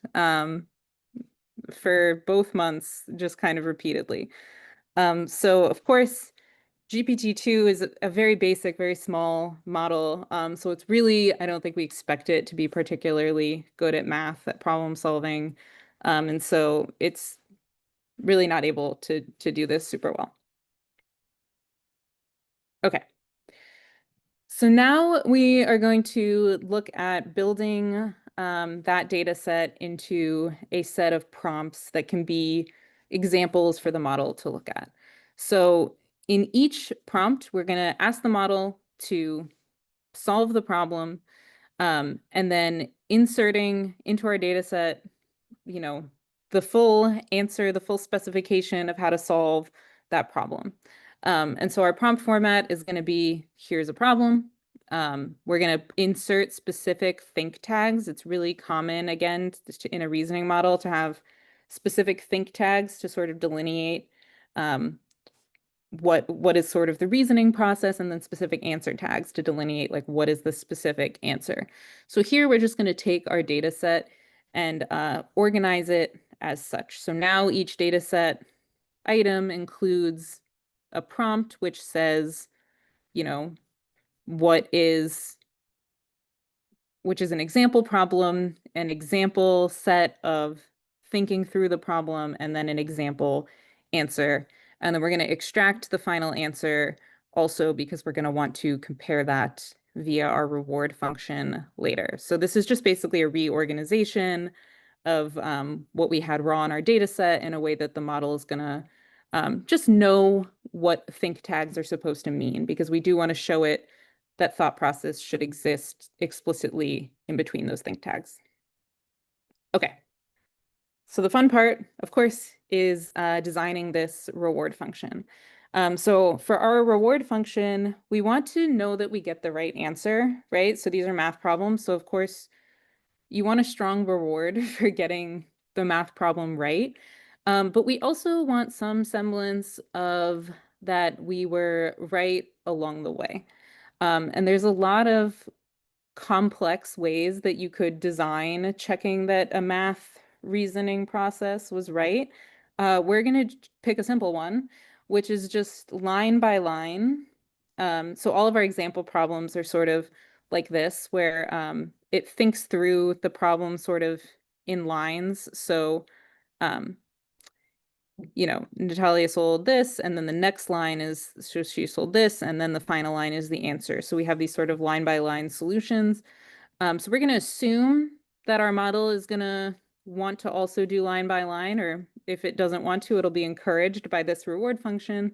for both months, just kind of repeatedly. So of course, GPT-2 is a very basic, very small model. So it's really, I don't think we expect it to be particularly good at math, at problem solving. And so it's really not able to do this super well. Okay. So now we are going to look at building that data set into a set of prompts that can be examples for the model to look at. So in each prompt, we're going to ask the model to solve the problem, and then inserting into our data set, you know, the full answer, the full specification of how to solve that problem. And so our prompt format is going to be, here's a problem. We're going to insert specific think tags. It's really common, again, in a reasoning model to have specific think tags to sort of delineate what is sort of the reasoning process, and then specific answer tags to delineate like what is the specific answer. So here we're just going to take our data set and organize it as such. So now each data set item includes a prompt which says, you know, which is an example problem, an example set of thinking through the problem, and then an example answer. And then we're going to extract the final answer also because we're going to want to compare that via our reward function later. So this is just basically a reorganization of what we had raw in our data set in a way that the model is going to just know what think tags are supposed to mean, because we do want to show it that thought process should exist explicitly in between those think tags. Okay. So the fun part, of course, is designing this reward function. So for our reward function, we want to know that we get the right answer, right? So these are math problems. So of course, you want a strong reward for getting the math problem right. But we also want some semblance of that we were right along the way. And there's a lot of complex ways that you could design checking that a math reasoning process was right. We're going to pick a simple one, which is just line by line. So all of our example problems are sort of like this, where it thinks through the problem sort of in lines. So um, Natalia sold this, and then the next line is, so she sold this, and then the final line is the answer. So we have these sort of line by line solutions. So we're going to assume that our model is going to want to also do line by line, or if it doesn't want to, it'll be encouraged by this reward function,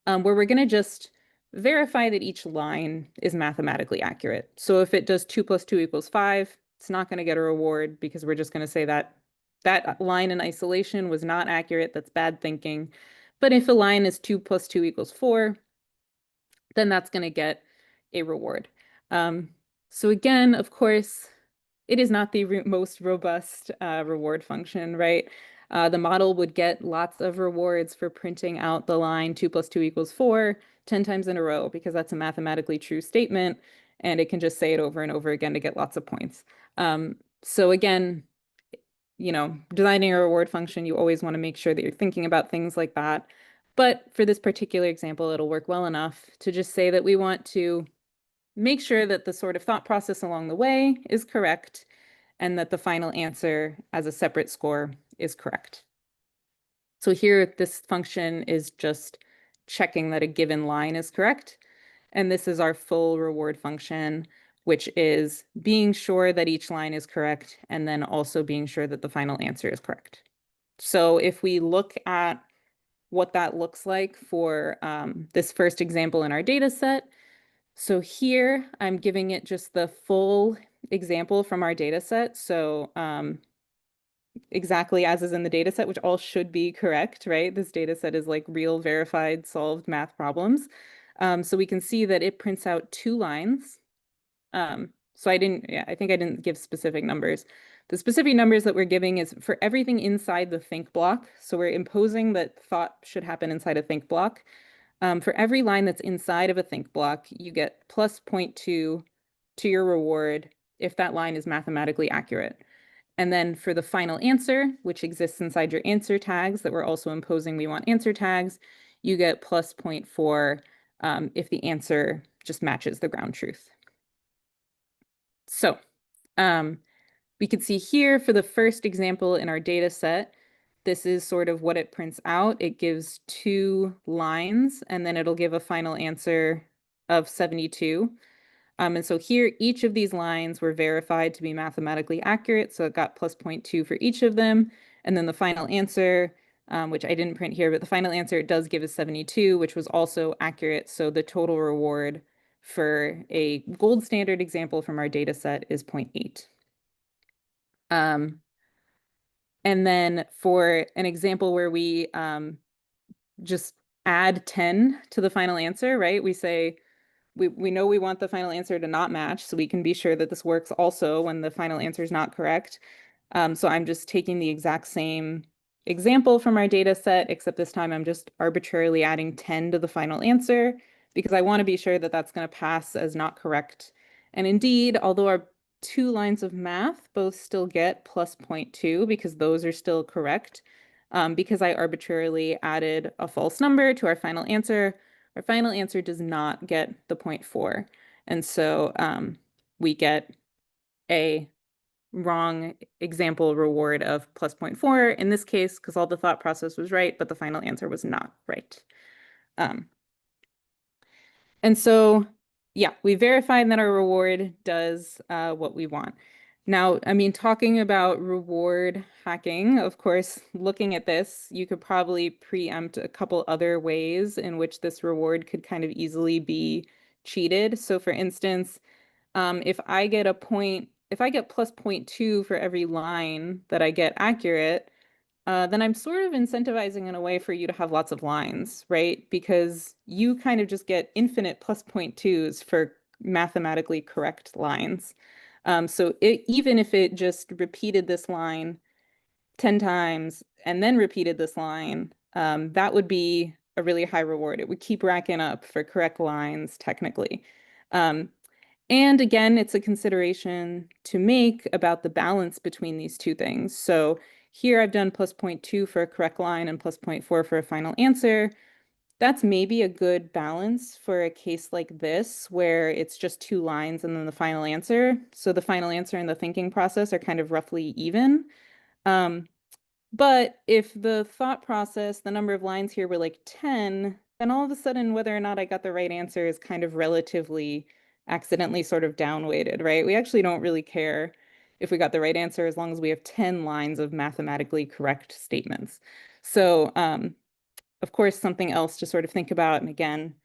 where we're going to just verify that each line is mathematically accurate. So if it does 2 + 2 = 5, it's not going to get a reward because we're just going to say that that line in isolation was not accurate. That's bad thinking. But if a line is 2 plus 2 equals 4, then that's going to get a reward. Um, so again, of course, it is not the most robust reward function, right? The model would get lots of rewards for printing out the line 2 plus 2 equals 4 10 times in a row, because that's a mathematically true statement, and it can just say it over and over again to get lots of points. So again, designing a reward function, you always want to make sure that you're thinking about things like that. But for this particular example, it'll work well enough to just say that we want to make sure that the sort of thought process along the way is correct and that the final answer as a separate score is correct. So here, this function is just checking that a given line is correct. And this is our full reward function, which is being sure that each line is correct and then also being sure that the final answer is correct. So if we look at what that looks like for this first example in our data set, so here I'm giving it just the full example from our data set. So exactly as is in the data set, which all should be correct, right? This data set is like real verified solved math problems. So we can see that it prints out 2 lines. So I think I didn't give specific numbers. The specific numbers that we're giving is for everything inside the think block. So we're imposing that thought should happen inside a think block. For every line that's inside of a think block, you get plus 0.2 to your reward if that line is mathematically accurate. And then for the final answer, which exists inside your answer tags that we're also imposing we want answer tags, you get plus 0.4 if the answer just matches the ground truth. So we could see here for the first example in our data set, this is sort of what it prints out. It gives 2 lines, and then it'll give a final answer of 72. And so here, each of these lines were verified to be mathematically accurate. So it got plus 0.2 for each of them. And then the final answer, which I didn't print here, but the final answer it does give is 72, which was also accurate. So the total reward for a gold standard example from our data set is 0.8. And then for an example where we just add 10 to the final answer, right? We say, we know we want the final answer to not match, so we can be sure that this works also when the final answer is not correct. So I'm just taking the exact same example from our data set, except this time I'm just arbitrarily adding 10 to the final answer because I want to be sure that that's going to pass as not correct. And indeed, although our 2 lines of math both still get plus 0.2 because those are still correct, because I arbitrarily added a false number to our final answer does not get the 0.4. And so we get a wrong example reward of plus 0.4 in this case, because all the thought process was right, but the final answer was not right. And so, yeah, we verified that our reward does what we want. Now, I mean, talking about reward hacking, of course, looking at this, you could probably preempt a couple other ways in which this reward could kind of easily be cheated. So for instance, if I get plus 0.2 for every line that I get accurate, then I'm sort of incentivizing in a way for you to have lots of lines, right? Because you kind of just get infinite plus 0.2s for mathematically correct lines. So even if it just repeated this line 10 times and then repeated this line, that would be a really high reward. It would keep racking up for correct lines technically. And again, it's a consideration to make about the balance between these two things. So here I've done plus 0.2 for a correct line and plus 0.4 for a final answer. That's maybe a good balance for a case like this, where it's just 2 lines and then the final answer. So the final answer and the thinking process are kind of roughly even. But if the thought process, the number of lines here were like 10, then all of a sudden, whether or not I got the right answer is kind of relatively accidentally sort of downweighted, right? We actually don't really care if we got the right answer as long as we have 10 lines of mathematically correct statements. So, of course, something else to sort of think about, and again,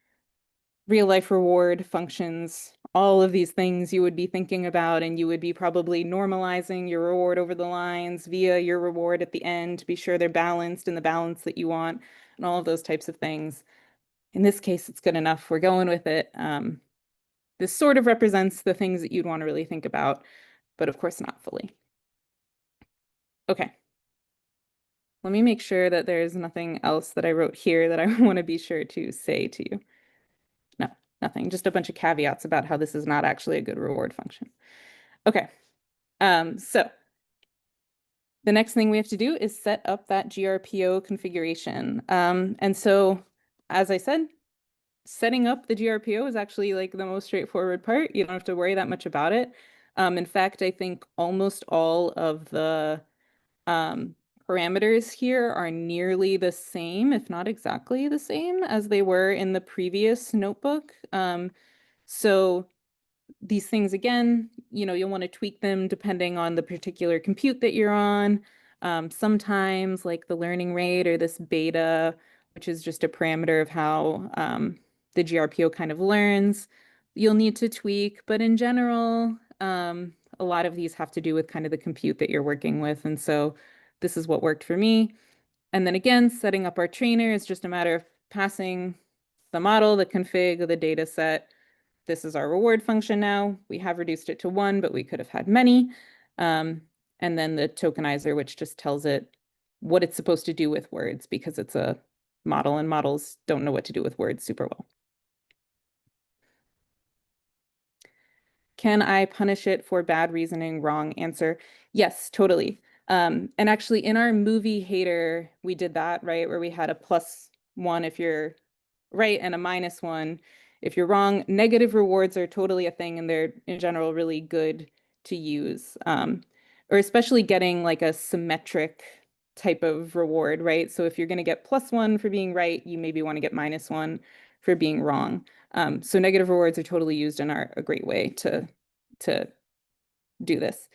real life reward functions all of these things you would be thinking about, and you would be probably normalizing your reward over the lines via your reward at the end to be sure they're balanced in the balance that you want, and all of those types of things. In this case, it's good enough. We're going with it. This sort of represents the things that you'd want to really think about, but of course not fully. Okay. Let me make sure that there's nothing else that I wrote here that I want to be sure to say to you. No, nothing. Just a bunch of caveats about how this is not actually a good reward function. Okay. So the next thing we have to do is set up that GRPO configuration. And so, as I said, setting up the GRPO is actually like the most straightforward part. You don't have to worry that much about it. In fact, I think almost all of the um, parameters here are nearly the same, if not exactly the same as they were in the previous notebook. So these things, again, you'll want to tweak them depending on the particular compute that you're on. Sometimes like the learning rate or this beta, which is just a parameter of how the GRPO kind of learns, you'll need to tweak. But in general, a lot of these have to do with kind of the compute that you're working with. And so this is what worked for me. And then again, setting up our trainer is just a matter of passing the model, the config, the data set. This is our reward function now. We have reduced it to one, but we could have had many. And then the tokenizer, which just tells it what it's supposed to do with words because it's a model and models don't know what to do with words super well. Can I punish it for bad reasoning, wrong answer? Yes, totally. And actually in our movie hater, we did that, right? Where we had a +1 if you're right and a -1 if you're wrong. Negative rewards are totally a thing and they're in general really good to use. Or especially getting like a symmetric type of reward, right? So if you're going to get +1 for being right, you maybe want to get -1 for being wrong. So negative rewards are totally used and are a great way to do this.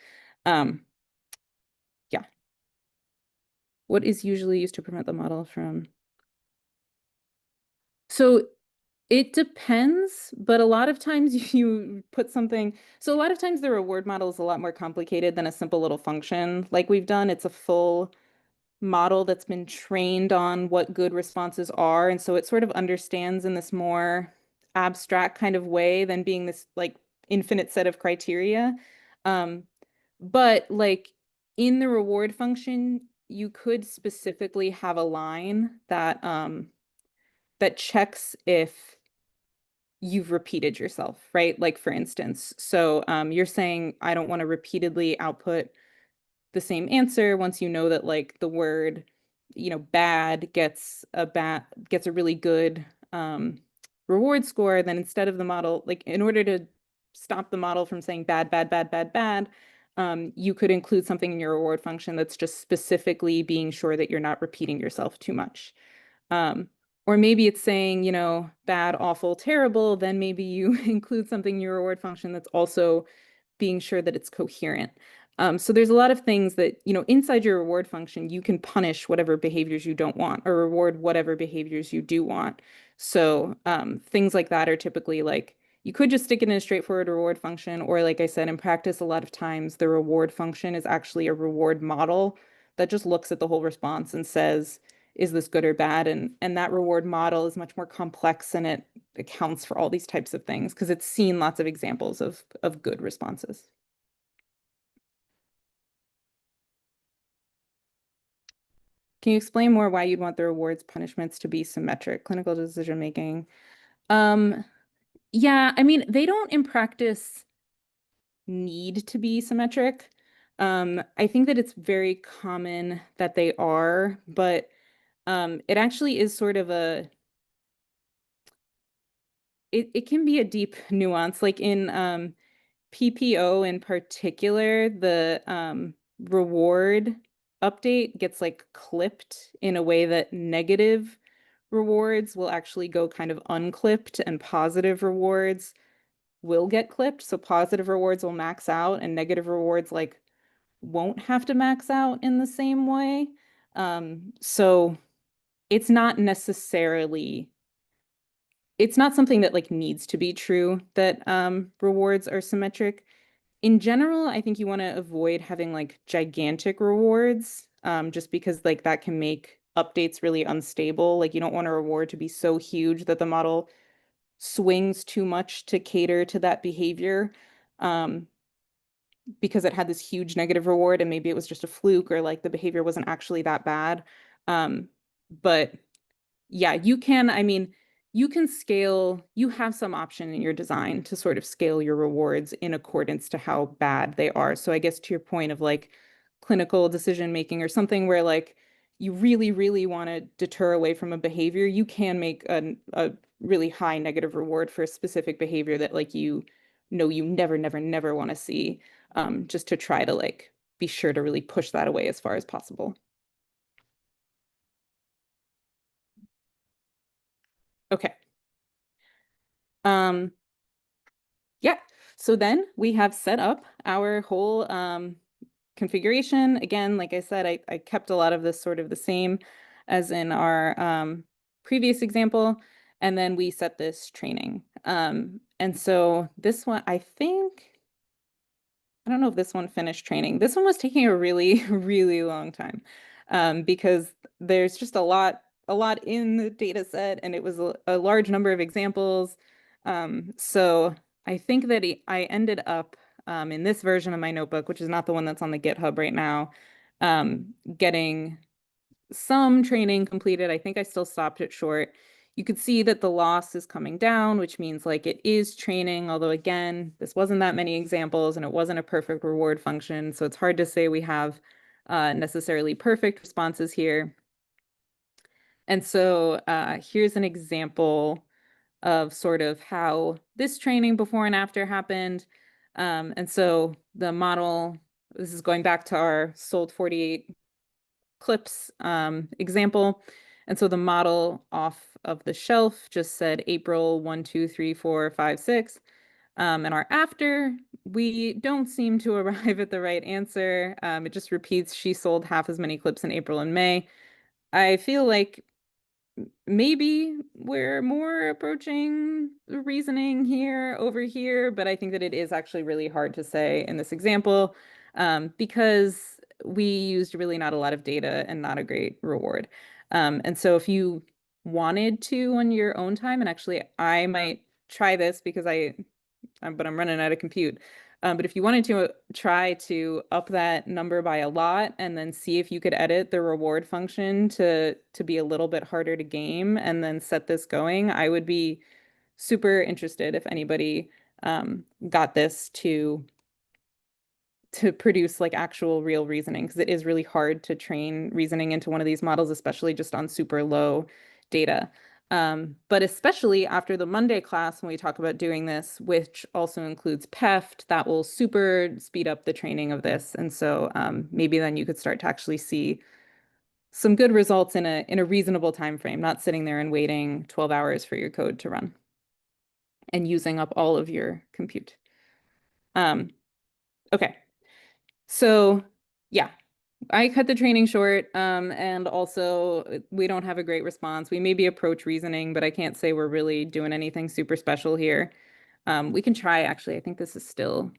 Yeah. What is usually used to prevent the model from? So it depends, but a lot of times you put something. So a lot of times the reward model is a lot more complicated than a simple little function like we've done. It's a full model that's been trained on what good responses are. And so it sort of understands in this more abstract kind of way than being this like infinite set of criteria. Um, but like in the reward function, you could specifically have a line that checks if you've repeated yourself, right? Like for instance, so you're saying I don't want to repeatedly output the same answer once you know that like the word, bad gets a really good reward score, then instead of the model, like in order to stop the model from saying bad, bad, bad, bad, bad, you could include something in your reward function that's just specifically being sure that you're not repeating yourself too much. Um, or maybe it's saying, bad, awful, terrible, then maybe you include something in your reward function that's also being sure that it's coherent. So there's a lot of things that, inside your reward function, you can punish whatever behaviors you don't want or reward whatever behaviors you do want. So things like that are typically like, you could just stick it in a straightforward reward function, or like I said, in practice, a lot of times the reward function is actually a reward model that just looks at the whole response and says, is this good or bad? And that reward model is much more complex and it accounts for all these types of things because it's seen lots of examples of good responses. Can you explain more why you'd want the rewards punishments to be symmetric? Clinical decision making. Um, yeah, I mean, they don't in practice need to be symmetric. I think that it's very common that they are, but it actually is sort of it can be a deep nuance. Like in PPO in particular, the reward update gets like clipped in a way that negative rewards will actually go kind of unclipped and positive rewards will get clipped. So positive rewards will max out and negative rewards like won't have to max out in the same way. So it's not necessarily it's not something that like needs to be true that rewards are symmetric. In general, I think you want to avoid having like gigantic rewards, just because like that can make updates really unstable. Like you don't want a reward to be so huge that the model swings too much to cater to that behavior, um, because it had this huge negative reward and maybe it was just a fluke or like the behavior wasn't actually that bad. Um, but yeah, I mean, you can scale, you have some option in your design to sort of scale your rewards in accordance to how bad they are. So I guess to your point of like clinical decision making or something where like you really, really want to deter away from a behavior, you can make a really high negative reward for a specific behavior that like you know you never, never, never want to see, just to try to like be sure to really push that away as far as possible. Okay. Um, Yeah. So then we have set up our whole configuration. Again, like I said, I kept a lot of this sort of the same as in our previous example. And then we set this training. And so this one, I don't know if this one finished training. This one was taking a really, really long time, because there's just a lot in the data set, and it was a large number of examples. So I think that I ended up, in this version of my notebook, which is not the one that's on the GitHub right now, getting some training completed. I think I still stopped it short. You could see that the loss is coming down, which means like it is training, although again, this wasn't that many examples and it wasn't a perfect reward function. So it's hard to say we have necessarily perfect responses here. And so here's an example of sort of how this training before and after happened. And so the model, this is going back to our sold 48 clips example. And so the model off of the shelf just said April 1, 2, 3, 4, 5, 6. And our after, we don't seem to arrive at the right answer. It just repeats she sold half as many clips in April and May. I feel like maybe we're more approaching the reasoning here over here, but I think that it is actually really hard to say in this example, because we used really not a lot of data and not a great reward. And so if you wanted to on your own time, and actually I might try this because but I'm running out of compute. But if you wanted to try to up that number by a lot and then see if you could edit the reward function to be a little bit harder to game and then set this going, I would be super interested if anybody got this to produce like actual real reasoning, because it is really hard to train reasoning into one of these models, especially just on super low data. But especially after the Monday class, when we talk about doing this, which also includes PEFT, that will super speed up the training of this. And so maybe then you could start to actually see some good results in a reasonable time frame, not sitting there and waiting 12 hours for your code to run and using up all of your compute. Um, okay. So yeah, I cut the training short, and also we don't have a great response. We maybe approach reasoning, but I can't say we're really doing anything super special here. We can try, actually, I think this is still,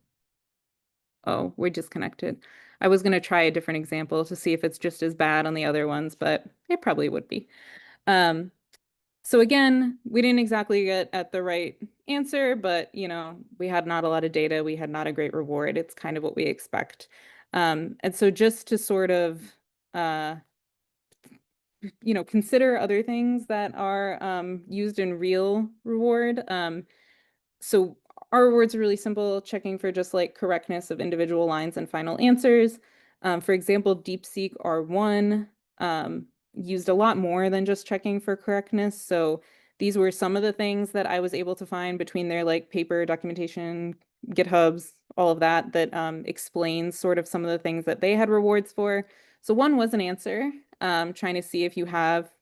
oh, we're disconnected. I was going to try a different example to see if it's just as bad on the other ones, but it probably would be. Um, so again, we didn't exactly get at the right answer, but we had not a lot of data. We had not a great reward. It's kind of what we expect. And so just to sort of, uh, consider other things that are used in real reward. So our rewards are really simple, checking for just like correctness of individual lines and final answers. For example, DeepSeek R1 used a lot more than just checking for correctness. So these were some of the things that I was able to find between their like paper documentation, GitHubs, all of that, that explains sort of some of the things that they had rewards for. So one was an answer, trying to see if you have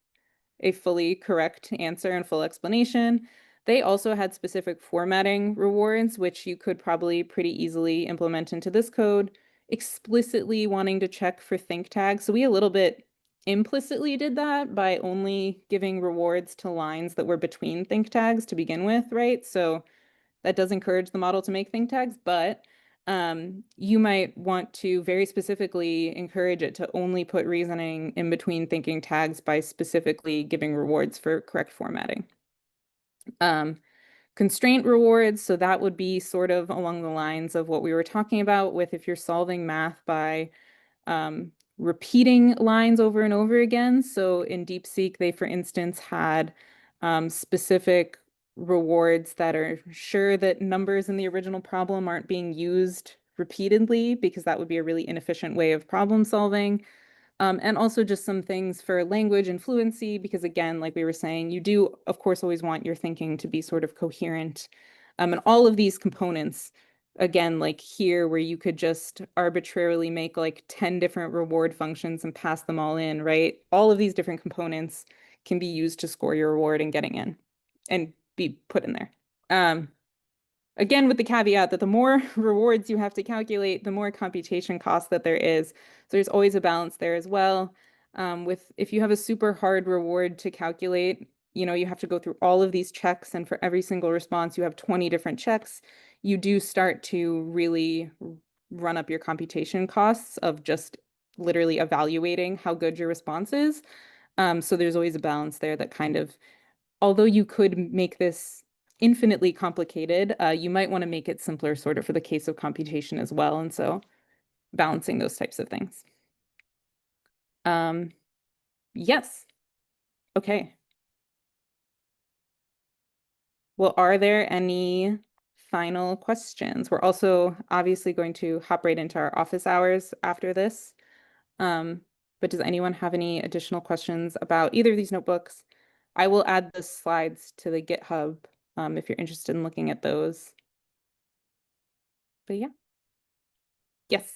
a fully correct answer and full explanation. They also had specific formatting rewards, which you could probably pretty easily implement into this code, explicitly wanting to check for think tags. So we a little bit implicitly did that by only giving rewards to lines that were between think tags to begin with, right? So that does encourage the model to make think tags, but you might want to very specifically encourage it to only put reasoning in between thinking tags by specifically giving rewards for correct formatting. Um, Constraint rewards, so that would be sort of along the lines of what we were talking about with if you're solving math by repeating lines over and over again. So in DeepSeek, they, for instance, had specific rewards that are sure that numbers in the original problem aren't being used repeatedly because that would be a really inefficient way of problem solving. And also just some things for language and fluency, because again, like we were saying, you do, of course, always want your thinking to be sort of coherent. And all of these components, again, like here, where you could just arbitrarily make like 10 different reward functions and pass them all in, right? All of these different components can be used to score your reward and getting in and be put in there. Again, with the caveat that the more rewards you have to calculate, the more computation cost that there is. So there's always a balance there as well. With if you have a super hard reward to calculate, you have to go through all of these checks, and for every single response, you have 20 different checks. You do start to really run up your computation costs of just literally evaluating how good your response is. So there's always a balance there that kind of although you could make this infinitely complicated, you might want to make it simpler sort of for the case of computation as well. And so balancing those types of things. Um, yes. Okay. Well, are there any final questions? We're also obviously going to hop right into our office hours after this. Um, but does anyone have any additional questions about either of these notebooks? I will add the slides to the GitHub if you're interested in looking at those. But yeah, yes.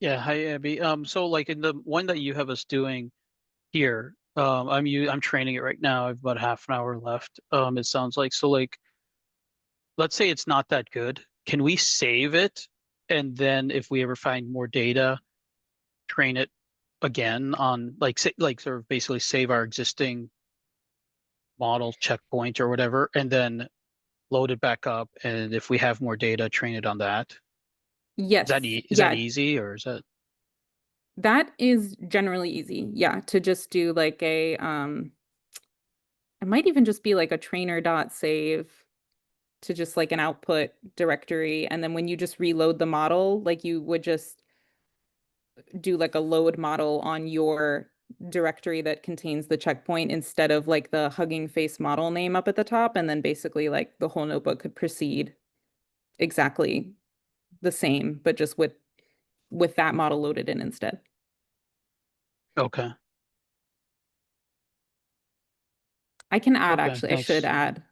Yeah, hi Abby. So like in the one that you have us doing here, I'm training it right now. I have about half an hour left. It sounds like so like let's say it's not that good. Can we save it and then if we ever find more data, train it again on like say, like sort of basically save our existing model checkpoint or whatever, and then load it back up. And if we have more data, train it on that. Yes. Is that Yeah, easy or is that that is generally easy. Yeah, to just do like it might even just be like a trainer dot save to just like an output directory. And then when you just reload the model, like you would just do like a load model on your directory that contains the checkpoint instead of like the Hugging Face model name up at the top. And then basically like the whole notebook could proceed exactly the same, but just with that model loaded in instead. okay? I can add Okay, actually, I should thanks. add.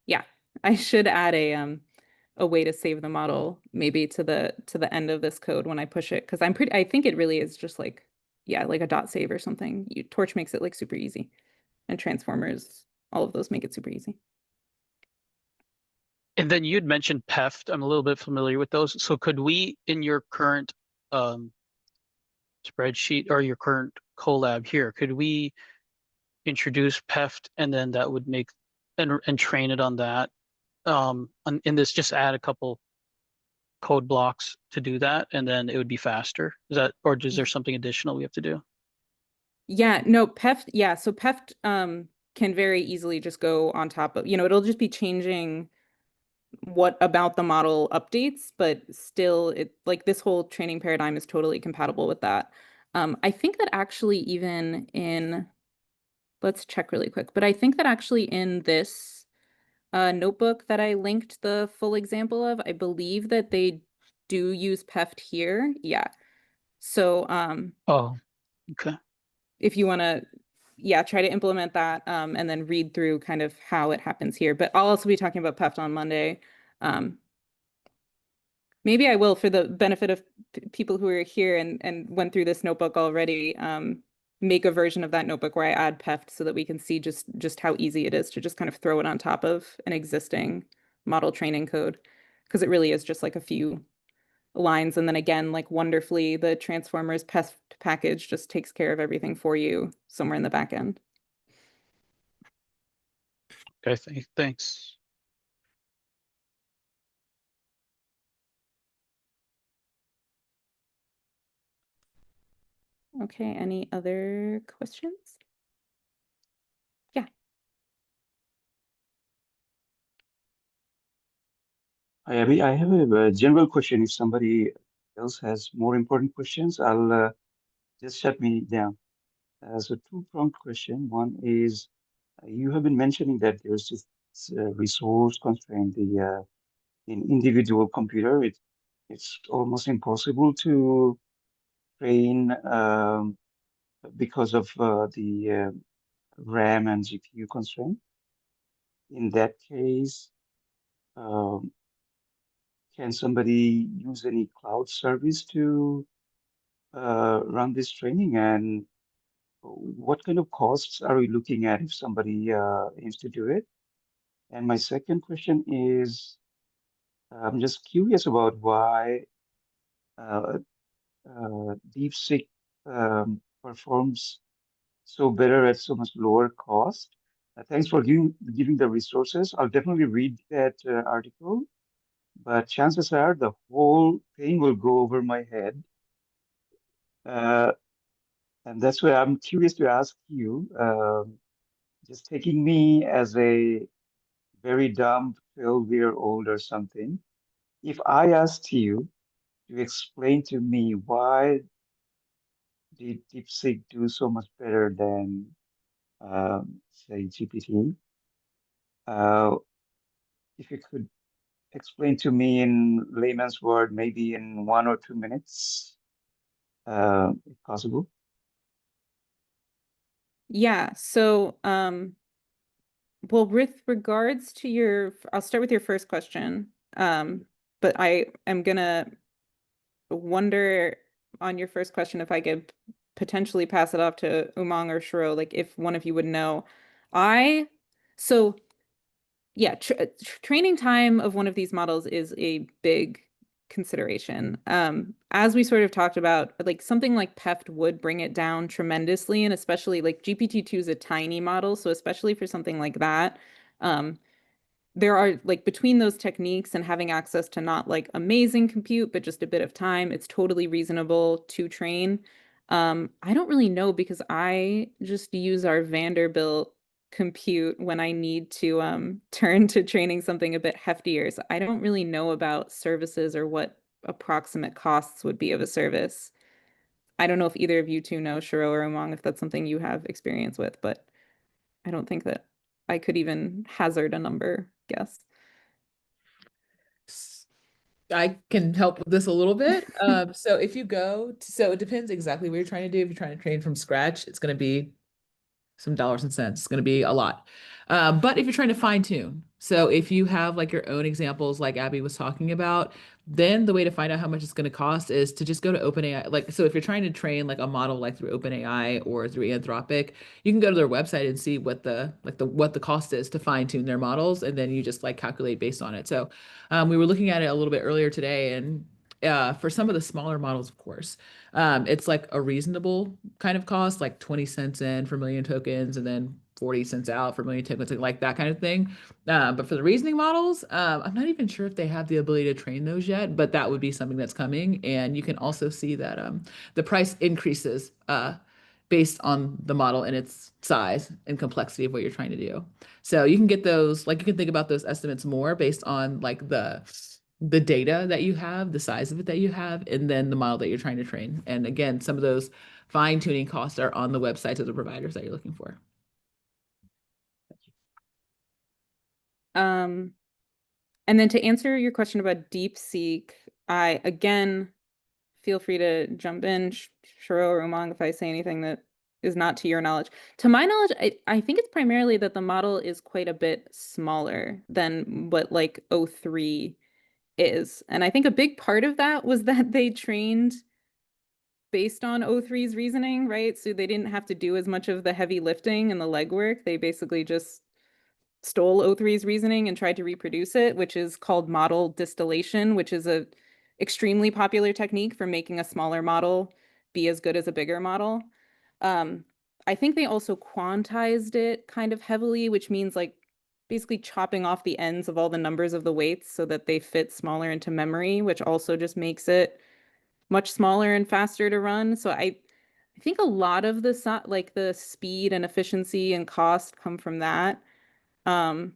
Yeah, I should add a way to save the model maybe to the end of this code when I push it because I think it really is just like yeah, like a dot save or something. Torch makes it like super easy and transformers, all of those make it super easy. And then you'd mentioned PEFT. I'm a little bit familiar with those. So could we, in your current um, spreadsheet or your current collab here, could we introduce PEFT and then that would make and train it on that? In this, just add a couple code blocks to do that, and then it would be faster. Is that, or is there something additional we have to do? Yeah, no, PEFT, yeah, so PEFT can very easily just go on top of, it'll just be changing what about the model updates, but still it like this whole training paradigm is totally compatible with that. I think that actually even in let's check really quick, but I think that actually in this notebook that I linked the full example of, I believe that they do use PEFT here. Yeah. So Oh, okay. if you want to yeah, try to implement that and then read through kind of how it happens here. But I'll also be talking about PEFT on Monday. Um, Maybe I will for the benefit of people who are here and went through this notebook already, make a version of that notebook where I add PEFT so that we can see just how easy it is to just kind of throw it on top of an existing model training code. Because it really is just like lines. And then again, like wonderfully, the transformers pest package just takes care of everything for you somewhere in the back end. Okay, thanks. Okay, any other questions? Yeah. Abby, I have a general question. If somebody else has more important questions, I'll just shut me down. So two-pronged question. One is you have been mentioning that there's this resource constraint, in individual computer. It's almost impossible to train because of the RAM and GPU constraint. In that case, um, can somebody use any cloud service to run this training? And what kind of costs are we looking at if somebody aims to do it? And my second question is, I'm just curious about why uh, DeepSeek performs so better at so much lower cost. Thanks for giving the resources. I'll definitely read that article, but chances are the whole thing will go over my head. Uh, and that's why I'm curious to ask you, just taking me as a very dumb 12-year-old or something, if I asked you to explain to me why did DeepSeek do so much better than, say, GPT, uh, if you could explain to me in layman's word, maybe in 1 or 2 minutes, if possible. Yeah, so well, with regards to I'll start with your first question. But I am gonna wonder on your first question if I could potentially pass it off to Umang or Shiro, like if one of you would know. I so yeah, training time of one of these models is a big consideration. As we sort of talked about, like something like PEFT would bring it down tremendously, and especially like GPT-2 is a tiny model, so especially for something like that, um, there are like between those techniques and having access to not like amazing compute, but just a bit of time, it's totally reasonable to train. I don't really know because I just use our Vanderbilt compute when I need to turn to training something a bit heftier. So I don't really know about services or what approximate costs would be of a service. I don't know if either of you two know, Shiro or Umang, if that's something you have experience with, but I don't think that I could even hazard a number guess. I can help with this a little bit. So if you so it depends exactly what you're trying to do. If you're trying to train from scratch, it's going to be some dollars and cents. It's going to be a lot. But if you're trying to fine tune, so if you have like your own examples, like Abbie was talking about, then the way to find out how much it's going to cost is to just go to OpenAI. Like, so if you're trying to train like a model like through OpenAI or through Anthropic, you can go to their website and see what the cost is to fine tune their models, and then you just like calculate based on it. So, we were looking at it a little bit earlier today, and for some of the smaller models, of course, it's like a reasonable kind of cost, like 20 cents in for a million tokens and then 40 cents out for a million tokens, like that kind of thing. But for the reasoning models, I'm not even sure if they have the ability to train those yet, but that would be something that's coming. And you can also see that the price increases based on the model and its size and complexity of what you're trying to do. So you can get those, like you can think about those estimates more based on like the data that you have, the size of it that you have, and then the model that you're trying to train. And again, some of those fine tuning costs are on the websites of the providers that you're looking for. Um, and then to answer your question about DeepSeek, I again feel free to jump in, Shiro or Umang, if I say anything that is not to your knowledge. To my knowledge, I think it's primarily that the model is quite a bit smaller than what like O3 is. And I think a big part of that was that they trained based on O3's reasoning, right? So they didn't have to do as much of the heavy lifting and the legwork. They basically just stole O3's reasoning and tried to reproduce it, which is called model distillation, which is a extremely popular technique for making a smaller model be as good as a bigger model. I think they also quantized it kind of heavily, which means like basically chopping off the ends of all the numbers of the weights so that they fit smaller into memory, which also just makes it much smaller and faster to run. So I think a lot of the like the speed and efficiency and cost come from that. Um,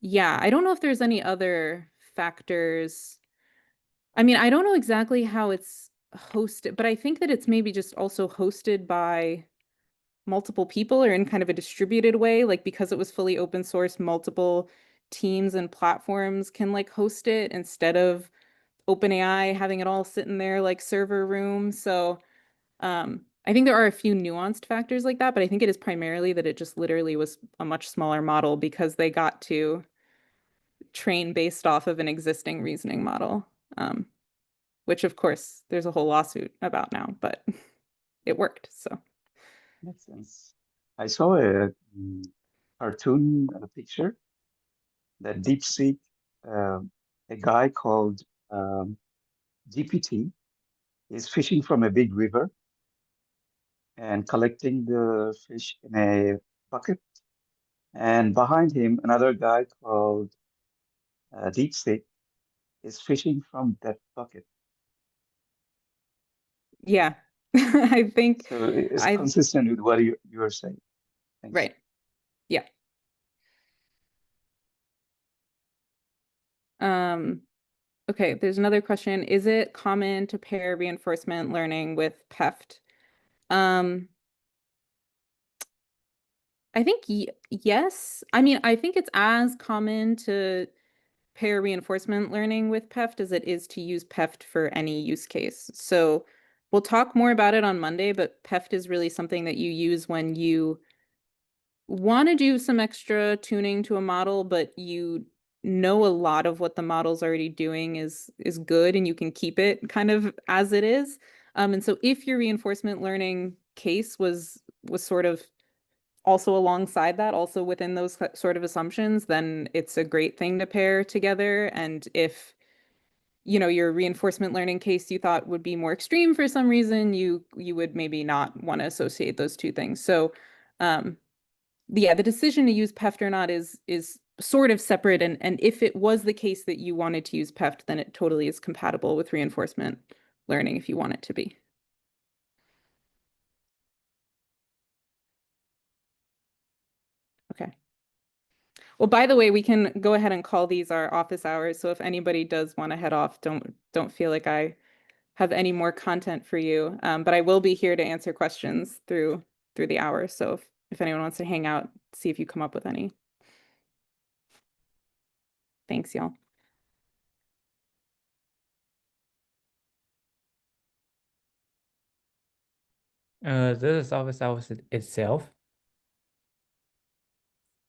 yeah, I don't know if there's any other factors. I mean, I don't know exactly how it's hosted, but I think that it's maybe just also hosted by multiple people or in kind of a distributed way, like because it was fully open source, multiple teams and platforms can like host it instead of OpenAI having it all sit in their like server room. So I think there are a few nuanced factors like that, but I think it is primarily that it just literally was a much smaller model because they got to train based off of an existing reasoning model, which of course there's a whole lawsuit about now, but it worked. So Makes sense. I saw a cartoon picture that DeepSeek, a guy called um, GPT, is fishing from a big river and collecting the fish in a bucket. And behind him, another guy called DeepSeek is fishing from that bucket. yeah, I think So it's I consistent with what you are saying. Thanks. right. Yeah. Um, okay, there's another question. Is it common to pair reinforcement learning with PEFT? Um, I think y yes. I mean, I think it's as common to pair reinforcement learning with PEFT as it is to use PEFT for any use case. So we'll talk more about it on Monday, but PEFT is really something that you use when you want to do some extra tuning to a model, but you know a lot of what the model's already doing is good and you can keep it kind of as it is. And so if your reinforcement learning case was sort of also alongside that, also within those sort of assumptions, then it's a great thing to pair together. And if your reinforcement learning case you thought would be more extreme for some reason, you would maybe not want to associate those two things. So um, yeah, the decision to use PEFT or not is sort of separate. And if it was the case that you wanted to use PEFT, then it totally is compatible with reinforcement learning if you want it to be. Okay. Well, by the way, we can go ahead and call these our office hours. So if anybody does want to head off, don't feel like I have any more content for you. But I will be here to answer questions through the hour. So if anyone wants to hang out, see if you come up with any. Thanks, y'all. This is office hours itself.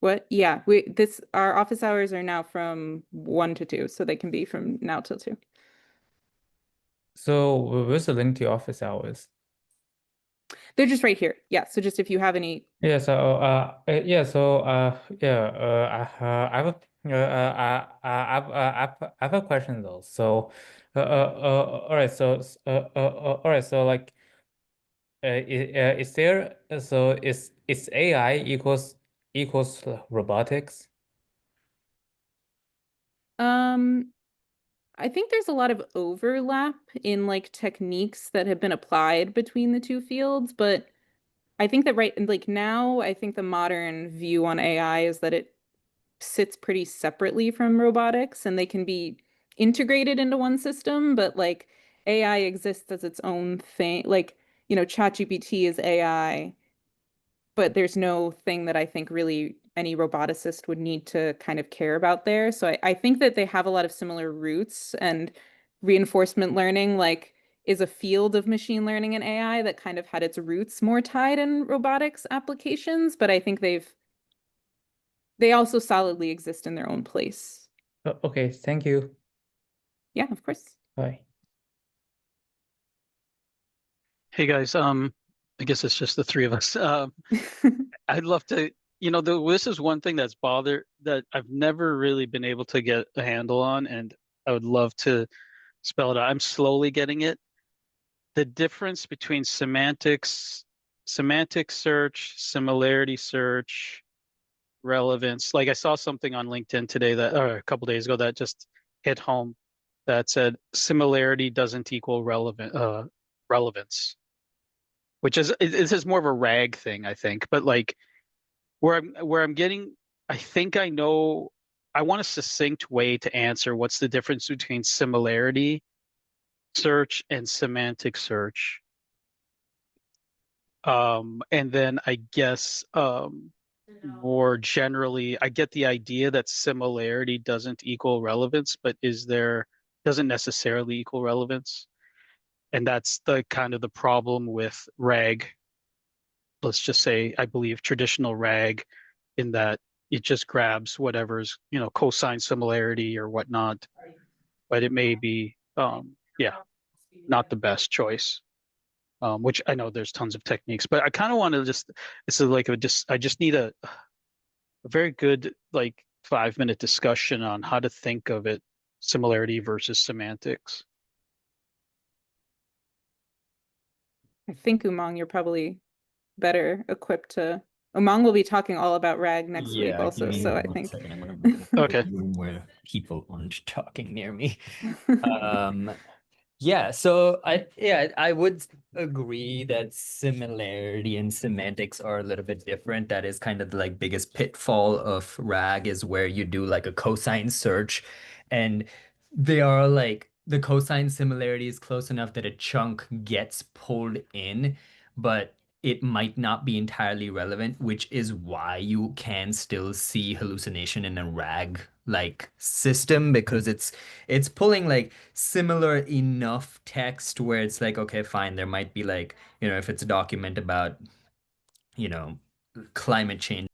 What? Yeah, our office hours are now from 1 to 2, so they can be from now till 2. So where's the link to office hours? They're just right here. Yeah, so just if you have any. Yeah, so yeah, so yeah, I have I have a question though. So all right, so all right, so like is there so is AI equals robotics? Um, I think there's a lot of overlap in like techniques that have been applied between the two fields, but I think that like now, I think the modern view on AI is that it sits pretty separately from robotics and they can be integrated into one system, but like AI exists as its own thing. Like, ChatGPT is AI, but there's no thing that I think really any roboticist would need to kind of care about there. So I think that they have a lot of similar roots, and reinforcement learning like is a field of machine learning and AI that kind of had its roots more tied in robotics applications, but I think they also solidly exist in their own place. Okay, thank you. Yeah, of course. Bye. Hey guys, I guess it's just the three of us. I'd love to, this is one thing that I've never really been able to get a handle on, and I would love to spell it out. I'm slowly getting it. The difference between semantic search, similarity search, relevance. Like I saw something on LinkedIn today that, or a couple days ago, that just hit home, that said similarity doesn't equal relevance, which is this is more of a RAG thing, I think. But like where I'm getting, I think I know. I want a succinct way to answer what's the difference between similarity search and semantic search. And then I guess more generally, I get the idea that similarity doesn't equal relevance, but doesn't necessarily equal relevance. And that's the kind of the problem with RAG. Let's just say, I believe traditional RAG, in that it just grabs whatever's, cosine similarity or whatnot, but it may be, yeah, not the best choice. Which I know there's tons of techniques, but I kind of want to this is like I just need a very good like 5-minute discussion on how to think of it, similarity versus semantics. I think Umang, you're probably better equipped to. Umang will be talking all about RAG next week Yeah, give also, me so I 1 think. second. I'm gonna move to Okay. a room where people aren't talking near me. Yeah, so I would agree that similarity and semantics are a little bit different. That is kind of the like biggest pitfall of RAG, is where you do like a cosine search, and they are like the cosine similarity is close enough that a chunk gets pulled in, but it might not be entirely relevant, which is why you can still see hallucination in a RAG like system, because it's pulling like similar enough text where it's like, okay, fine, there might be like, if it's a document about, climate change